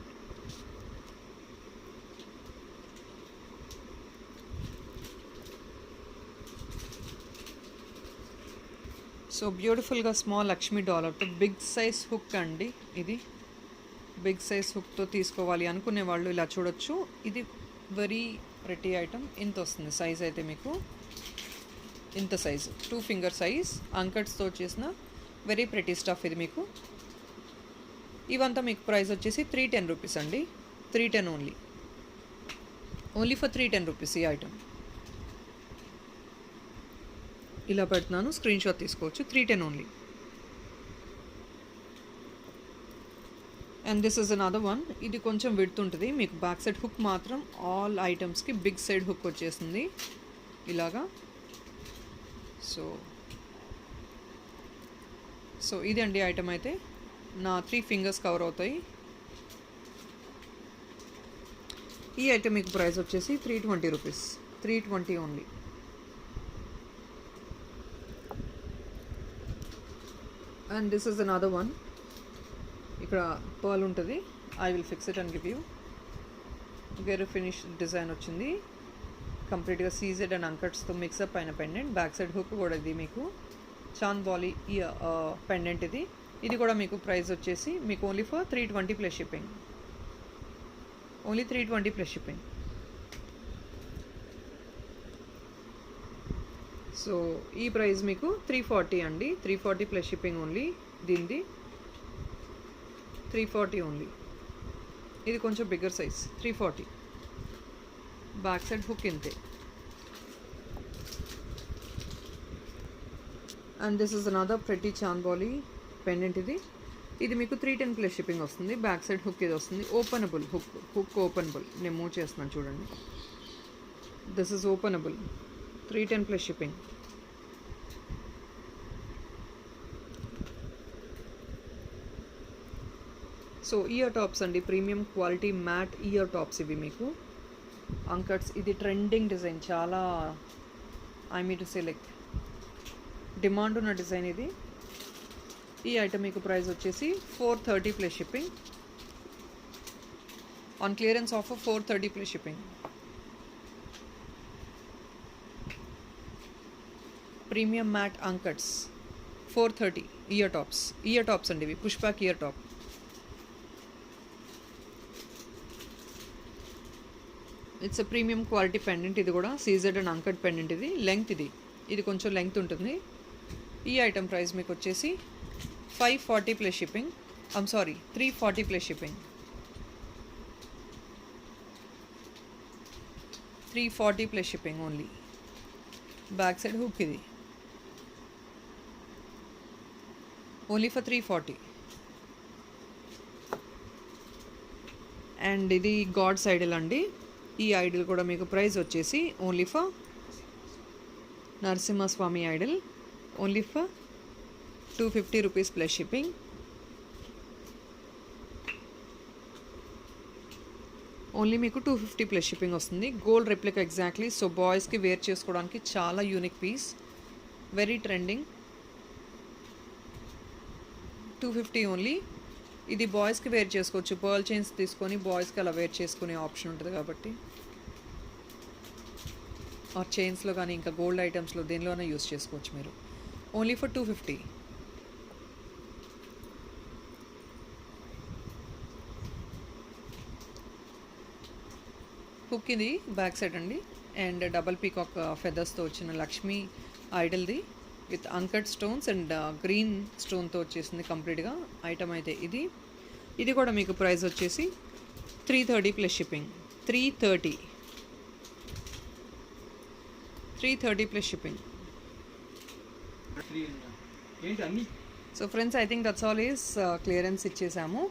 సో బ్యూటిఫుల్గా స్మాల్ లక్ష్మీ డాలర్తో బిగ్ సైజ్ హుక్ అండి. ఇది బిగ్ సైజ్ హుక్తో తీసుకోవాలి అనుకునే వాళ్ళు ఇలా చూడొచ్చు. ఇది వెరీ ప్రెటీ ఐటమ్. ఇంత వస్తుంది సైజ్ అయితే మీకు. ఇంత సైజు 2 ఫింగర్ సైజ్ అంకట్స్తో చేసిన వెరీ ప్రెటీ స్టఫ్ ఇది మీకు. ఇవంతా మీకు ప్రైస్ వచ్చేసి 310 రూపీస్ అండి. 310 ఓన్లీ. ఓన్లీ ఫర్ 310 రూపీస్ ఈ ఐటమ్. ఇలా పెడుతున్నాను, స్క్రీన్ షాట్ తీసుకోవచ్చు. 310 only. And this is another one. ఇది కొంచెం విడ్త్ ఉంటుంది. మీకు బ్యాక్ సైడ్ హుక్ మాత్రం ఆల్ ఐటమ్స్కి బిగ్ సైడ్ హుక్ వచ్చేస్తుంది ఇలాగా. సో ఇది అండి ఐటమ్ అయితే. నా 3 ఫింగర్స్ కవర్ అవుతాయి. ఈ ఐటమ్ మీకు ప్రైస్ వచ్చేసి 320 rupees. 320 only. And this is another one. ఇక్కడ పర్ల్ ఉంటుంది. I will fix it and give you. గెర్ ఫినిష్ డిజైన్ వచ్చింది కంప్లీట్గా. సీజెడ్ అండ్ అంకట్స్తో మిక్సప్ అయిన పెండెంట్. బ్యాక్ సైడ్ హుక్ కూడా ఇది మీకు చాంద్ బాలి ఈ పెండెంట్ ఇది. ఇది కూడా మీకు ప్రైస్ వచ్చేసి మీకు only for 320 plus shipping. Only 320 plus shipping. So ఈ ప్రైస్ మీకు 340 అండి. 340 ప్లస్ షిప్పింగ్ ఓన్లీ. దీనిది 340 ఓన్లీ. ఇది కొంచెం bigger size. 340. Back side hook ఇంతే. And this is another pretty చాందోలి పెండెంట్ ఇది. ఇది మీకు 310 ప్లస్ షిప్పింగ్ వస్తుంది. బ్యాక్ సైడ్ హుక్ ఇది వస్తుంది. Openable hook openable. నేను మూవ్ చేస్తున్నాను చూడండి. This is openable. 310 plus shipping. So ear tops అండి. Premium quality matte ear tops ఇవి మీకు. అంకట్స్. ఇది ట్రెండింగ్ డిజైన్. చాలా I mean to say like demand ఉన్న డిజైన్ ఇది. ఈ ఐటమ్ మీకు ప్రైస్ వచ్చేసి 430 plus shipping. On clearance offer 430 plus shipping. Premium matte అంకట్స్ 430. Year tops అండి ఇవి. Push back ear top. It's a premium quality pendant. ఇది కూడా సీజెడ్ అండ్ అంకట్ పెండెంట్ ఇది. లెంగ్త్ ఇది కొంచెం లెంగ్త్ ఉంటుంది. ఈ ఐటమ్ ప్రైస్ మీకు వచ్చేసి 540 plus shipping. 340 plus shipping. 340 plus shipping only. Back side hook ఇది. Only for 340. అండ్ ఇది గాడ్స్ ఐడల్ అండి. ఈ ఐడల్ కూడా మీకు ప్రైస్ వచ్చేసి only for Narasimhaswamy idol. Only for 250 rupees plus shipping. Only మీకు 250 ప్లస్ షిప్పింగ్ వస్తుంది. Gold replica exactly. సో బాయ్స్కి వేర్ చేసుకోవడానికి చాలా unique piece. Very trending. 250 only. ఇది బాయ్స్కి వేర్ చేసుకోవచ్చు. పర్ల్ చైన్స్ తీసుకొని బాయ్స్కి అలా వేర్ చేసుకునే ఆప్షన్ ఉంటుంది కాబట్టి. ఆ చైన్స్లో కానీ ఇంకా గోల్డ్ ఐటమ్స్లో దేనిలోనే యూస్ చేసుకోవచ్చు మీరు. Only for 250. హుక్ ఇది బ్యాక్ సైడ్ అండి. అండ్ డబల్ పీకాక్ ఫెదర్స్తో వచ్చిన లక్ష్మీ ఐడల్ది with uncut stones and green స్టోన్తో వచ్చేసింది కంప్లీట్గా ఐటమ్ అయితే ఇది. ఇది కూడా మీకు ప్రైస్ వచ్చేసి 330 plus shipping. 330 plus shipping. So friends, I think that's all is clearance ఇచ్చేసాము.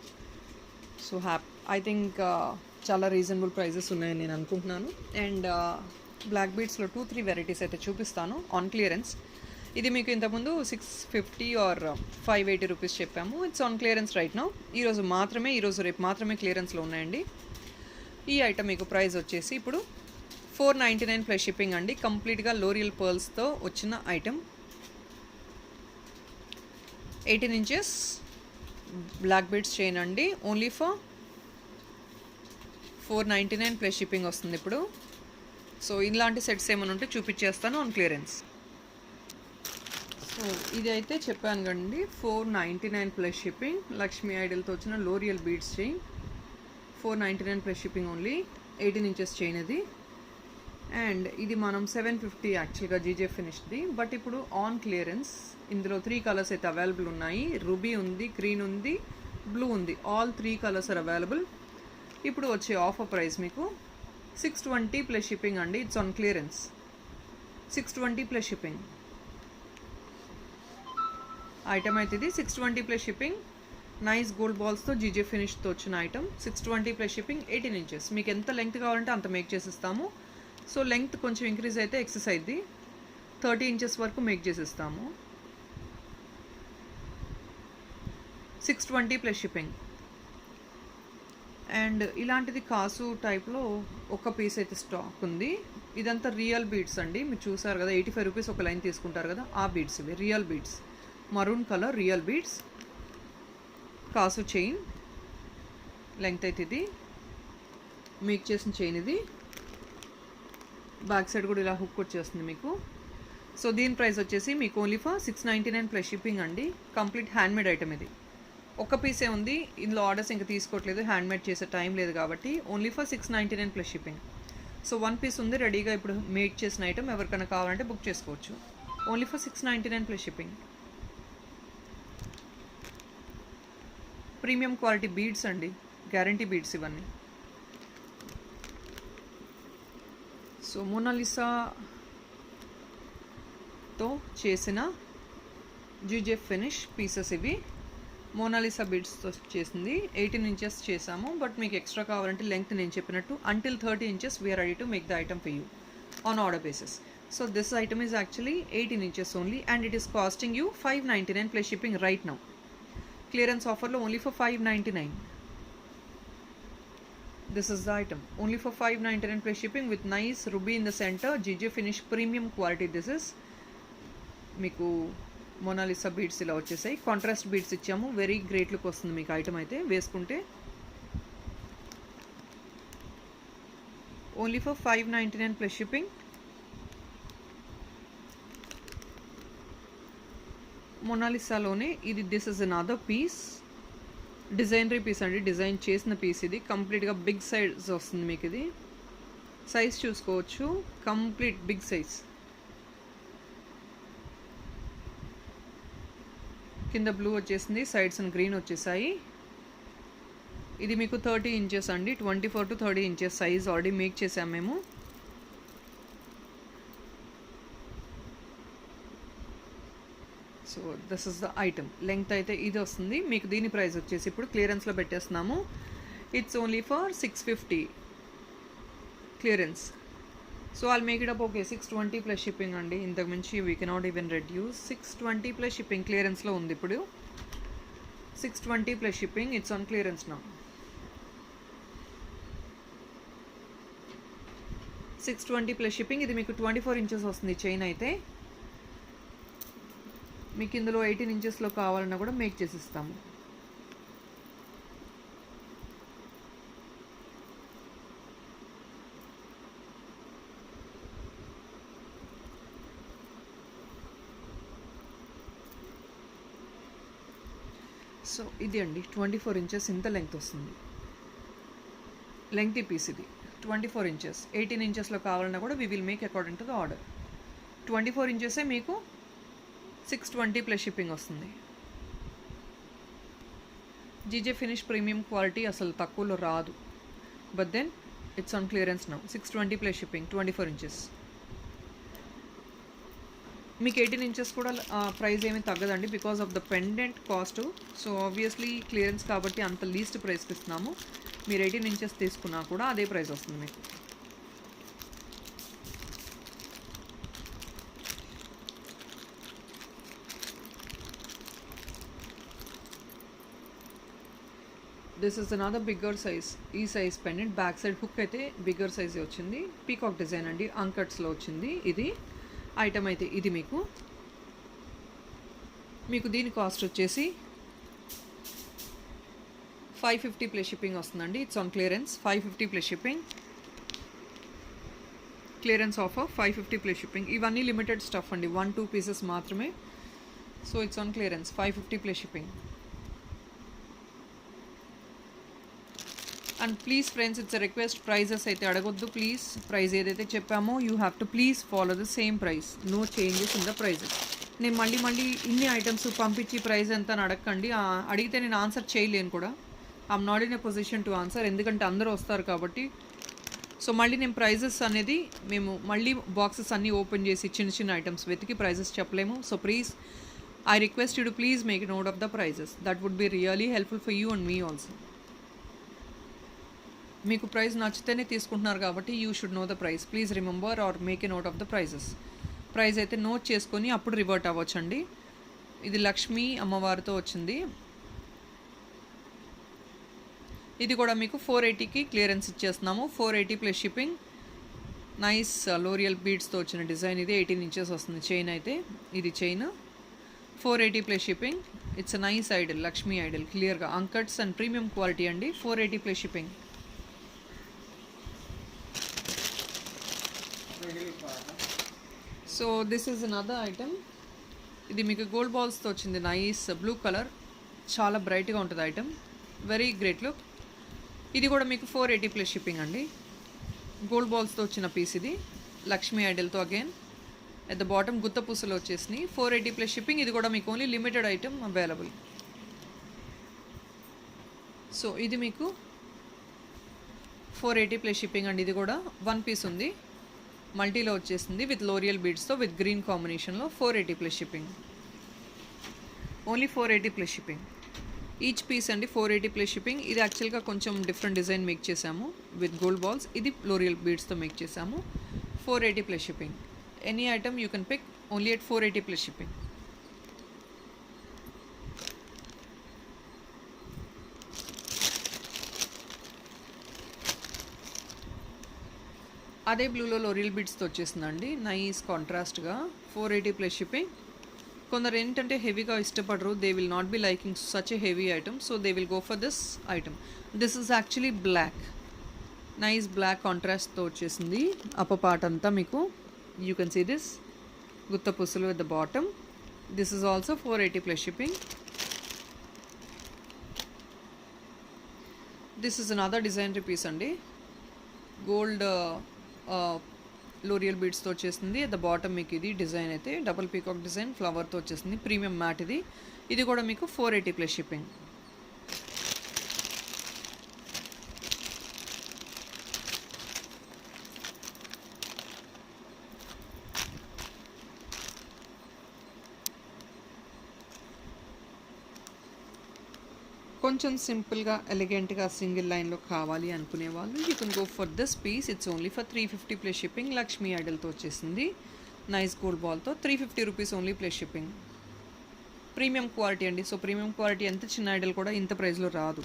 సో ఐ థింక్ చాలా రీజనబుల్ ప్రైజెస్ ఉన్నాయని నేను అనుకుంటున్నాను. అండ్ బ్లాక్ బీడ్స్లో 2-3 వెరైటీస్ అయితే చూపిస్తాను ఆన్ క్లియరెన్స్. ఇది మీకు ఇంతకుముందు 650 ఆర్ 580 రూపీస్ చెప్పాము. It's on clearance right now. ఈరోజు రేపు మాత్రమే క్లియరెన్స్లో ఉన్నాయండి. ఈ ఐటమ్ మీకు ప్రైస్ వచ్చేసి ఇప్పుడు 499 ప్లస్ షిప్పింగ్ అండి. కంప్లీట్గా లోరియల్ పర్ల్స్తో వచ్చిన item. 18 inches black beads chain అండి. ఓన్లీ ఫర్ 499 ప్లస్ షిప్పింగ్ వస్తుంది ఇప్పుడు. సో ఇలాంటి సెట్స్ ఏమైనా ఉంటే చూపించేస్తాను ఆన్ క్లియరెన్స్. సో ఇది అయితే చెప్పాను కండి, 499 ప్లస్ షిప్పింగ్. లక్ష్మీ ఐడల్తో వచ్చిన L'Oreal beads chain 499 plus shipping only. 18 inches chain ఇది. అండ్ ఇది మనం 750 యాక్చువల్గా జీజే ఫినిష్ది. బట్ ఇప్పుడు ఆన్ క్లియరెన్స్ ఇందులో 3 కలర్స్ అయితే అవైలబుల్ ఉన్నాయి. రూబీ ఉంది, గ్రీన్ ఉంది, బ్లూ ఉంది. All 3 colours are available. ఇప్పుడు వచ్చే ఆఫర్ ప్రైస్ మీకు 620 ప్లస్ షిప్పింగ్ అండి. It's on clearance. 620 plus shipping. Item అయితే ఇది 620 ప్లస్ షిప్పింగ్. నైస్ గోల్డ్ బాల్స్తో జీజే ఫినిష్తో వచ్చిన ఐటమ్. 620 plus shipping, 18 inches. మీకు ఎంత లెంగ్త్ కావాలంటే అంత మేక్ చేసిస్తాము. సో లెంగ్త్ కొంచెం ఇంక్రీజ్ అయితే ఎక్సెస్ అయింది. 30 ఇంచెస్ వరకు మేక్ చేసిస్తాము. 620 plus shipping. అండ్ ఇలాంటిది కాసు టైప్లో ఒక పీస్ అయితే స్టాక్ ఉంది. ఇదంతా రియల్ బీడ్స్ అండి. మీరు చూసారు కదా, 85 రూపీస్ ఒక లైన్ తీసుకుంటారు కదా, ఆ బీడ్స్ ఇవి real beads. Maroon colour real beads, కాసు చైన్. లెంగ్త్ అయితే ఇది మేక్ చేసిన చైన్. ఇది బ్యాక్ సైడ్ కూడా ఇలా హుక్ వచ్చేస్తుంది మీకు. సో దీని ప్రైస్ వచ్చేసి మీకు ఓన్లీ ఫర్ 699 ప్లస్ షిప్పింగ్ అండి. కంప్లీట్ హ్యాండ్మేడ్ ఐటమ్ ఇది. ఒక పీసే ఉంది, ఇందులో ఆర్డర్స్ ఇంకా తీసుకోవట్లేదు, హ్యాండ్మేడ్ చేసే టైం లేదు కాబట్టి. Only for 699 plus shipping. So 1 piece ఉంది రెడీగా, ఇప్పుడు మేక్ చేసిన ఐటమ్. ఎవరికైనా కావాలంటే బుక్ చేసుకోవచ్చు. Only for 699 plus shipping. Premium quality beads అండి, గ్యారంటీ బీడ్స్ ఇవన్నీ. సో మోనాలిసాతో చేసిన జీజే ఫినిష్ పీసెస్ ఇవి. మోనాలిసా బీడ్స్తో చేసింది. 18 ఇంచెస్ చేసాము, బట్ మీకు ఎక్స్ట్రా కావాలంటే లెంగ్త్ నేను చెప్పినట్టు until 30 inches we are ready to make the item for you on order basis. So this item is actually 18 inches only and it is costing you 599 plus shipping right now. Clearance ఆఫర్లో only for 599. This is the item only for 599 plus shipping with nice ruby in the center, GJ finish premium quality. This is మీకు Mona Lisa beads ఇలా వచ్చేసాయి. Contrast beads ఇచ్చాము, very great look వస్తుంది మీకు item అయితే వేసుకుంటే. Only for 599 plus shipping. మోనాలిసాలోనే ఇది దిస్ ఇస్ అనదర్ పీస్, డిజైనరీ పీస్ అండి, డిజైన్ చేసిన పీస్ ఇది. కంప్లీట్గా బిగ్ సైజ్ వస్తుంది మీకు. ఇది సైజ్ చూసుకోవచ్చు, కంప్లీట్ బిగ్ సైజ్. కింద బ్లూ వచ్చేసింది, సైడ్స్ అండ్ గ్రీన్ వచ్చేసాయి. ఇది మీకు 30 ఇంచెస్ అండి, 24 to 30 inches size already make చేసాం మేము. So this is the item. Length అయితే ఇది వస్తుంది మీకు. దీని ప్రైస్ వచ్చేసి ఇప్పుడు క్లియరెన్స్లో పెట్టేస్తున్నాము. It's only for 650 clearance. So I'll make it up. Okay, 620 plus shipping అండి. ఇంతకు మించి we cannot even reduce. 620 plus shipping క్లియరెన్స్లో ఉంది ఇప్పుడు. 620 plus shipping, it's on clearance now. 620 plus shipping. ఇది మీకు 24 ఇంచెస్ వస్తుంది చైన్ అయితే. మీకు ఇందులో 18 ఇంచెస్లో కావాలన్నా కూడా మేక్ చేసి ఇస్తాము. సో ఇది అండి 24 ఇంచెస్ ఇంత లెంగ్త్ వస్తుంది. లెంగ్తీ పీస్ ఇది 24 ఇంచెస్. 18 ఇంచెస్లో కావాలన్నా కూడా we will make according to the order. 24 ఇంచెసే మీకు 620 ప్లస్ షిప్పింగ్ వస్తుంది. జీజే ఫినిష్ ప్రీమియం క్వాలిటీ అసలు తక్కువలో రాదు. But then it's on clearance now. 620 plus shipping, 24 inches. మీకు 18 ఇంచెస్ కూడా ప్రైస్ ఏమీ తగ్గదండి because of the pendant cost. So obviously clearance కాబట్టి అంత లీస్ట్ ప్రైస్కి ఇస్తున్నాము. మీరు 18 ఇంచెస్ తీసుకున్నా కూడా అదే ప్రైస్ వస్తుంది మీకు. This is another bigger size. ఈ size pendant back side hook అయితే బిగ్గర్ సైజే వచ్చింది. పీకాక్ డిజైన్ అండి, అంకట్స్లో వచ్చింది ఇది ఐటమ్ అయితే. ఇది మీకు దీని కాస్ట్ వచ్చేసి 550 ప్లస్ షిప్పింగ్ వస్తుందండి. It's on clearance. 550 plus shipping. Clearance offer 550 plus shipping. ఇవన్నీ లిమిటెడ్ స్టఫ్ అండి, 1-2 పీసెస్ మాత్రమే. So it's on clearance 550 plus shipping. And please friends, it's request, prices అయితే అడగొద్దు ప్లీజ్. ప్రైస్ ఏదైతే చెప్పామో you have to please follow the same price, no changes in the prices. నేను మళ్ళీ ఇన్ని ఐటమ్స్ పంపించి ప్రైస్ ఎంత అని అడగండి. అడిగితే నేను ఆన్సర్ చేయలేను కూడా. I'm not in a position to answer, ఎందుకంటే అందరూ వస్తారు కాబట్టి. సో మళ్ళీ నేను ప్రైజెస్ అనేది మేము మళ్ళీ బాక్సెస్ అన్నీ ఓపెన్ చేసి చిన్న చిన్న ఐటమ్స్ వెతికి ప్రైజెస్ చెప్పలేము. So please I request you to please make a note of the prices. That would be really helpful for you and me also. మీకు ప్రైస్ నచ్చితేనే తీసుకుంటున్నారు కాబట్టి you should know the price. Please remember or make a note of the prices. Price అయితే note చేసుకొని అప్పుడు revert అవ్వచ్చండి. ఇది లక్ష్మీ అమ్మవారితో వచ్చింది. ఇది కూడా మీకు 480కి క్లియరెన్స్ ఇచ్చేస్తున్నాము. 480 ప్లస్ షిప్పింగ్. నైస్ లోరియల్ బీడ్స్తో వచ్చిన డిజైన్ ఇది. 18 ఇంచెస్ వస్తుంది చైన్ అయితే. ఇది chain 480 plus shipping. It's a nice idol, Lakshmi idol. క్లియర్గా అంకట్స్ అండ్ ప్రీమియం క్వాలిటీ అండి. 480 plus shipping. So this is another item. ఇది మీకు గోల్డ్ బాల్స్తో వచ్చింది. నైస్ బ్లూ కలర్, చాలా బ్రైట్గా ఉంటుంది ఐటమ్. Very great look. ఇది కూడా మీకు 480 ప్లస్ షిప్పింగ్ అండి. గోల్డ్ బాల్స్తో వచ్చిన పీస్ ఇది. లక్ష్మీ ఐడల్తో అగైన్ అట్ ద బాటమ్ గుత్త పూసలు వచ్చేసినాయి. 480 ప్లస్ షిప్పింగ్. ఇది కూడా మీకు only limited item available. So ఇది మీకు 480 ప్లస్ షిప్పింగ్ అండి. ఇది కూడా 1 పీస్ ఉంది, మల్టీలో వచ్చేసింది విత్ లోరియల్ బీడ్స్తో విత్ గ్రీన్ కాంబినేషన్లో. 480 plus shipping. Only 480 plus shipping. Each piece అండి 480 ప్లస్ షిప్పింగ్. ఇది యాక్చువల్గా కొంచెం డిఫరెంట్ డిజైన్ మేక్ చేసాము విత్ గోల్డ్ బాల్స్. ఇది లోరియల్ బీడ్స్తో మేక్ చేసాము. 480 plus shipping. Any item you can pick only at 480 plus shipping. అదే బ్లూలో లోరియల్ బీడ్స్తో వచ్చేసిందండి. నైస్ కాంట్రాస్ట్గా 480 ప్లస్ షిప్పింగ్. కొందరు ఏంటంటే హెవీగా ఇష్టపడరు. They will not be liking such a heavy item, so they will go for this item. This is actually black. Nice black కాంట్రాస్ట్తో వచ్చేసింది. అప్ప పార్ట్ అంతా మీకు యూ కెన్ సీ దిస్ గుత్త పుసలు with the bottom. This is also 480 plus shipping. This is another designery piece అండి. Gold లోరియల్ బీడ్స్తో వచ్చేసింది. అట్ ద బాటమ్ మీకు ఇది డిజైన్ అయితే డబుల్ పీకాక్ డిజైన్ ఫ్లవర్తో వచ్చేసింది. ప్రీమియం మ్యాట్ ఇది. ఇది కూడా మీకు 480 ప్లస్ షిప్పింగ్. కొంచెం సింపుల్గా ఎలిగెంట్గా సింగిల్ లైన్లో కావాలి అనుకునే వాళ్ళు you can go for this piece. It's only for 350 plus shipping. Lakshmi ఐడల్తో వచ్చేసింది. నైస్ గోల్డ్ బాల్తో 350 rupees only plus shipping. Premium quality అండి. సో ప్రీమియం క్వాలిటీ ఎంత చిన్న ఐడల్ కూడా ఇంత ప్రైస్లో రాదు,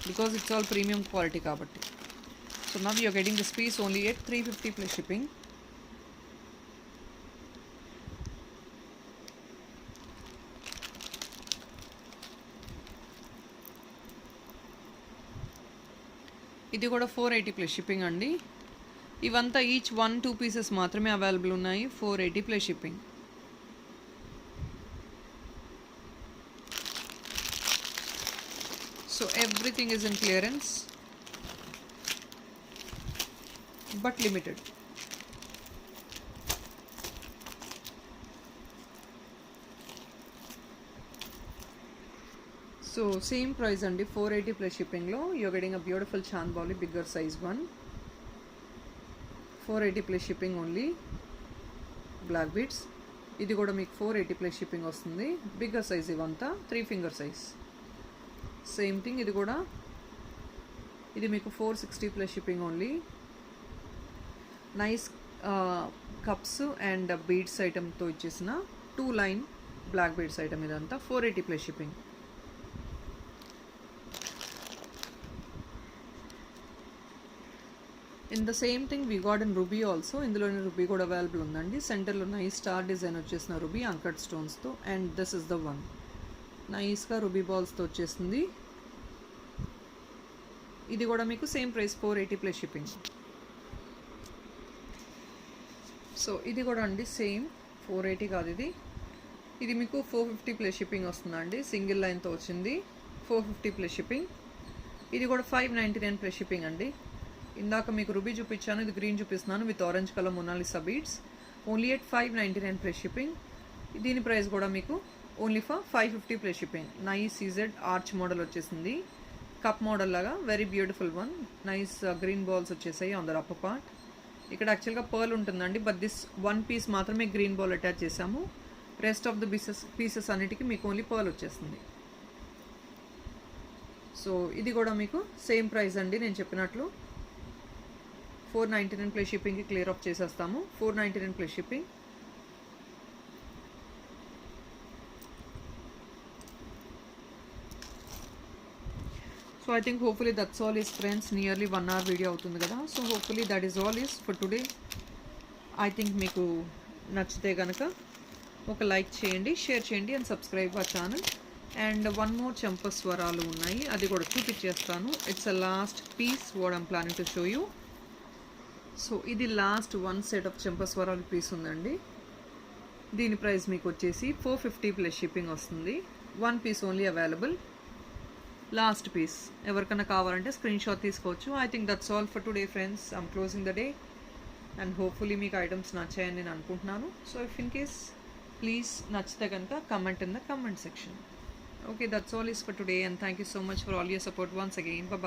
because it's all premium quality కాబట్టి. So now you're getting this piece only at 350 plus shipping. ఇది కూడా 480 ప్లస్ షిప్పింగ్ అండి. ఇవంతా ఈచ్ 1-2 పీసెస్ మాత్రమే అవైలబుల్ ఉన్నాయి. 480 plus shipping. So everything is in clearance but limited. So same price అండి. 480 plus షిప్పింగ్లో you're getting a beautiful chandbali bigger size one. 480 plus shipping only. Black beads. ఇది కూడా మీకు 480 ప్లస్ షిప్పింగ్ వస్తుంది. బిగ్గర్ సైజ్ ఇవంతా 3 finger size. Same thing ఇది కూడా. ఇది మీకు 460 plus shipping only. Nice cups and beads ఐటమ్తో ఇచ్చేసిన 2 లైన్ బ్లాక్ బీడ్స్ ఐటమ్ ఇదంతా 480 plus shipping. In the same thing we got in ruby also. ఇందులోనే రూబీ కూడా అవైలబుల్ ఉందండి. సెంటర్లో నైస్ స్టార్ డిజైన్ వచ్చేసిన రూబీ అంకట్ స్టోన్స్తో. And this is the one. నైస్గా రూబీ బాల్స్తో వచ్చేసింది. ఇది కూడా మీకు same price 480 plus shipping. So ఇది కూడా అండి సేమ్ 480 కాదు ఇది. ఇది మీకు 450 ప్లస్ షిప్పింగ్ వస్తుందండి. సింగిల్ లైన్తో వచ్చింది. 450 ప్లస్ షిప్పింగ్. ఇది కూడా 599 ప్లస్ షిప్పింగ్ అండి. ఇందాక మీకు రూబీ చూపించాను, ఇది గ్రీన్ చూపిస్తున్నాను with orange colour Mona Lisa beads. Only at 599 plus shipping. దీని ప్రైస్ కూడా మీకు only for 550 plus shipping. Nice CZ arch model వచ్చేసింది. కప్ మోడల్ లాగా very beautiful one. Nice green balls వచ్చేసాయి ఆన్ ద అప్పర్ పార్ట్. ఇక్కడ యాక్చువల్గా pearl ఉంటుందండి, but this 1 piece మాత్రమే గ్రీన్ బాల్ అటాచ్ చేసాము. రెస్ట్ ఆఫ్ ద పీసెస్ అన్నిటికీ మీకు ఓన్లీ పర్ల్ వచ్చేస్తుంది. సో ఇది కూడా మీకు సేమ్ ప్రైస్ అండి, నేను చెప్పినట్లు 499 ప్లస్ షిప్పింగ్కి క్లియర్ ఆఫ్ చేసేస్తాము. 499 plus shipping. So I think hopefully that's all is friends. Nearly 1 hour video అవుతుంది కదా. So hopefully that is all is for today. I think మీకు నచ్చితే కనుక ఒక లైక్ చేయండి, షేర్ చేయండి and subscribe our channel. And one more చంపస్వరాలు ఉన్నాయి, అది కూడా చూపించేస్తాను. It's a last piece what I'm planning to show you. So ఇది లాస్ట్ 1 సెట్ ఆఫ్ చంపస్వరాలు పీస్ ఉందండి. దీని ప్రైస్ మీకు వచ్చేసి 450 ప్లస్ షిప్పింగ్ వస్తుంది. 1 piece only available. Last piece, ఎవరికైనా కావాలంటే స్క్రీన్ షాట్ తీసుకోవచ్చు. I think that's all for today friends. I'm closing the day and hopefully మీకు ఐటమ్స్ నచ్చాయని నేను అనుకుంటున్నాను. So if in case please నచ్చితే కనుక comment in the comment section. Okay, that's all is for today and thank you so much for all your support once again. Bye bye.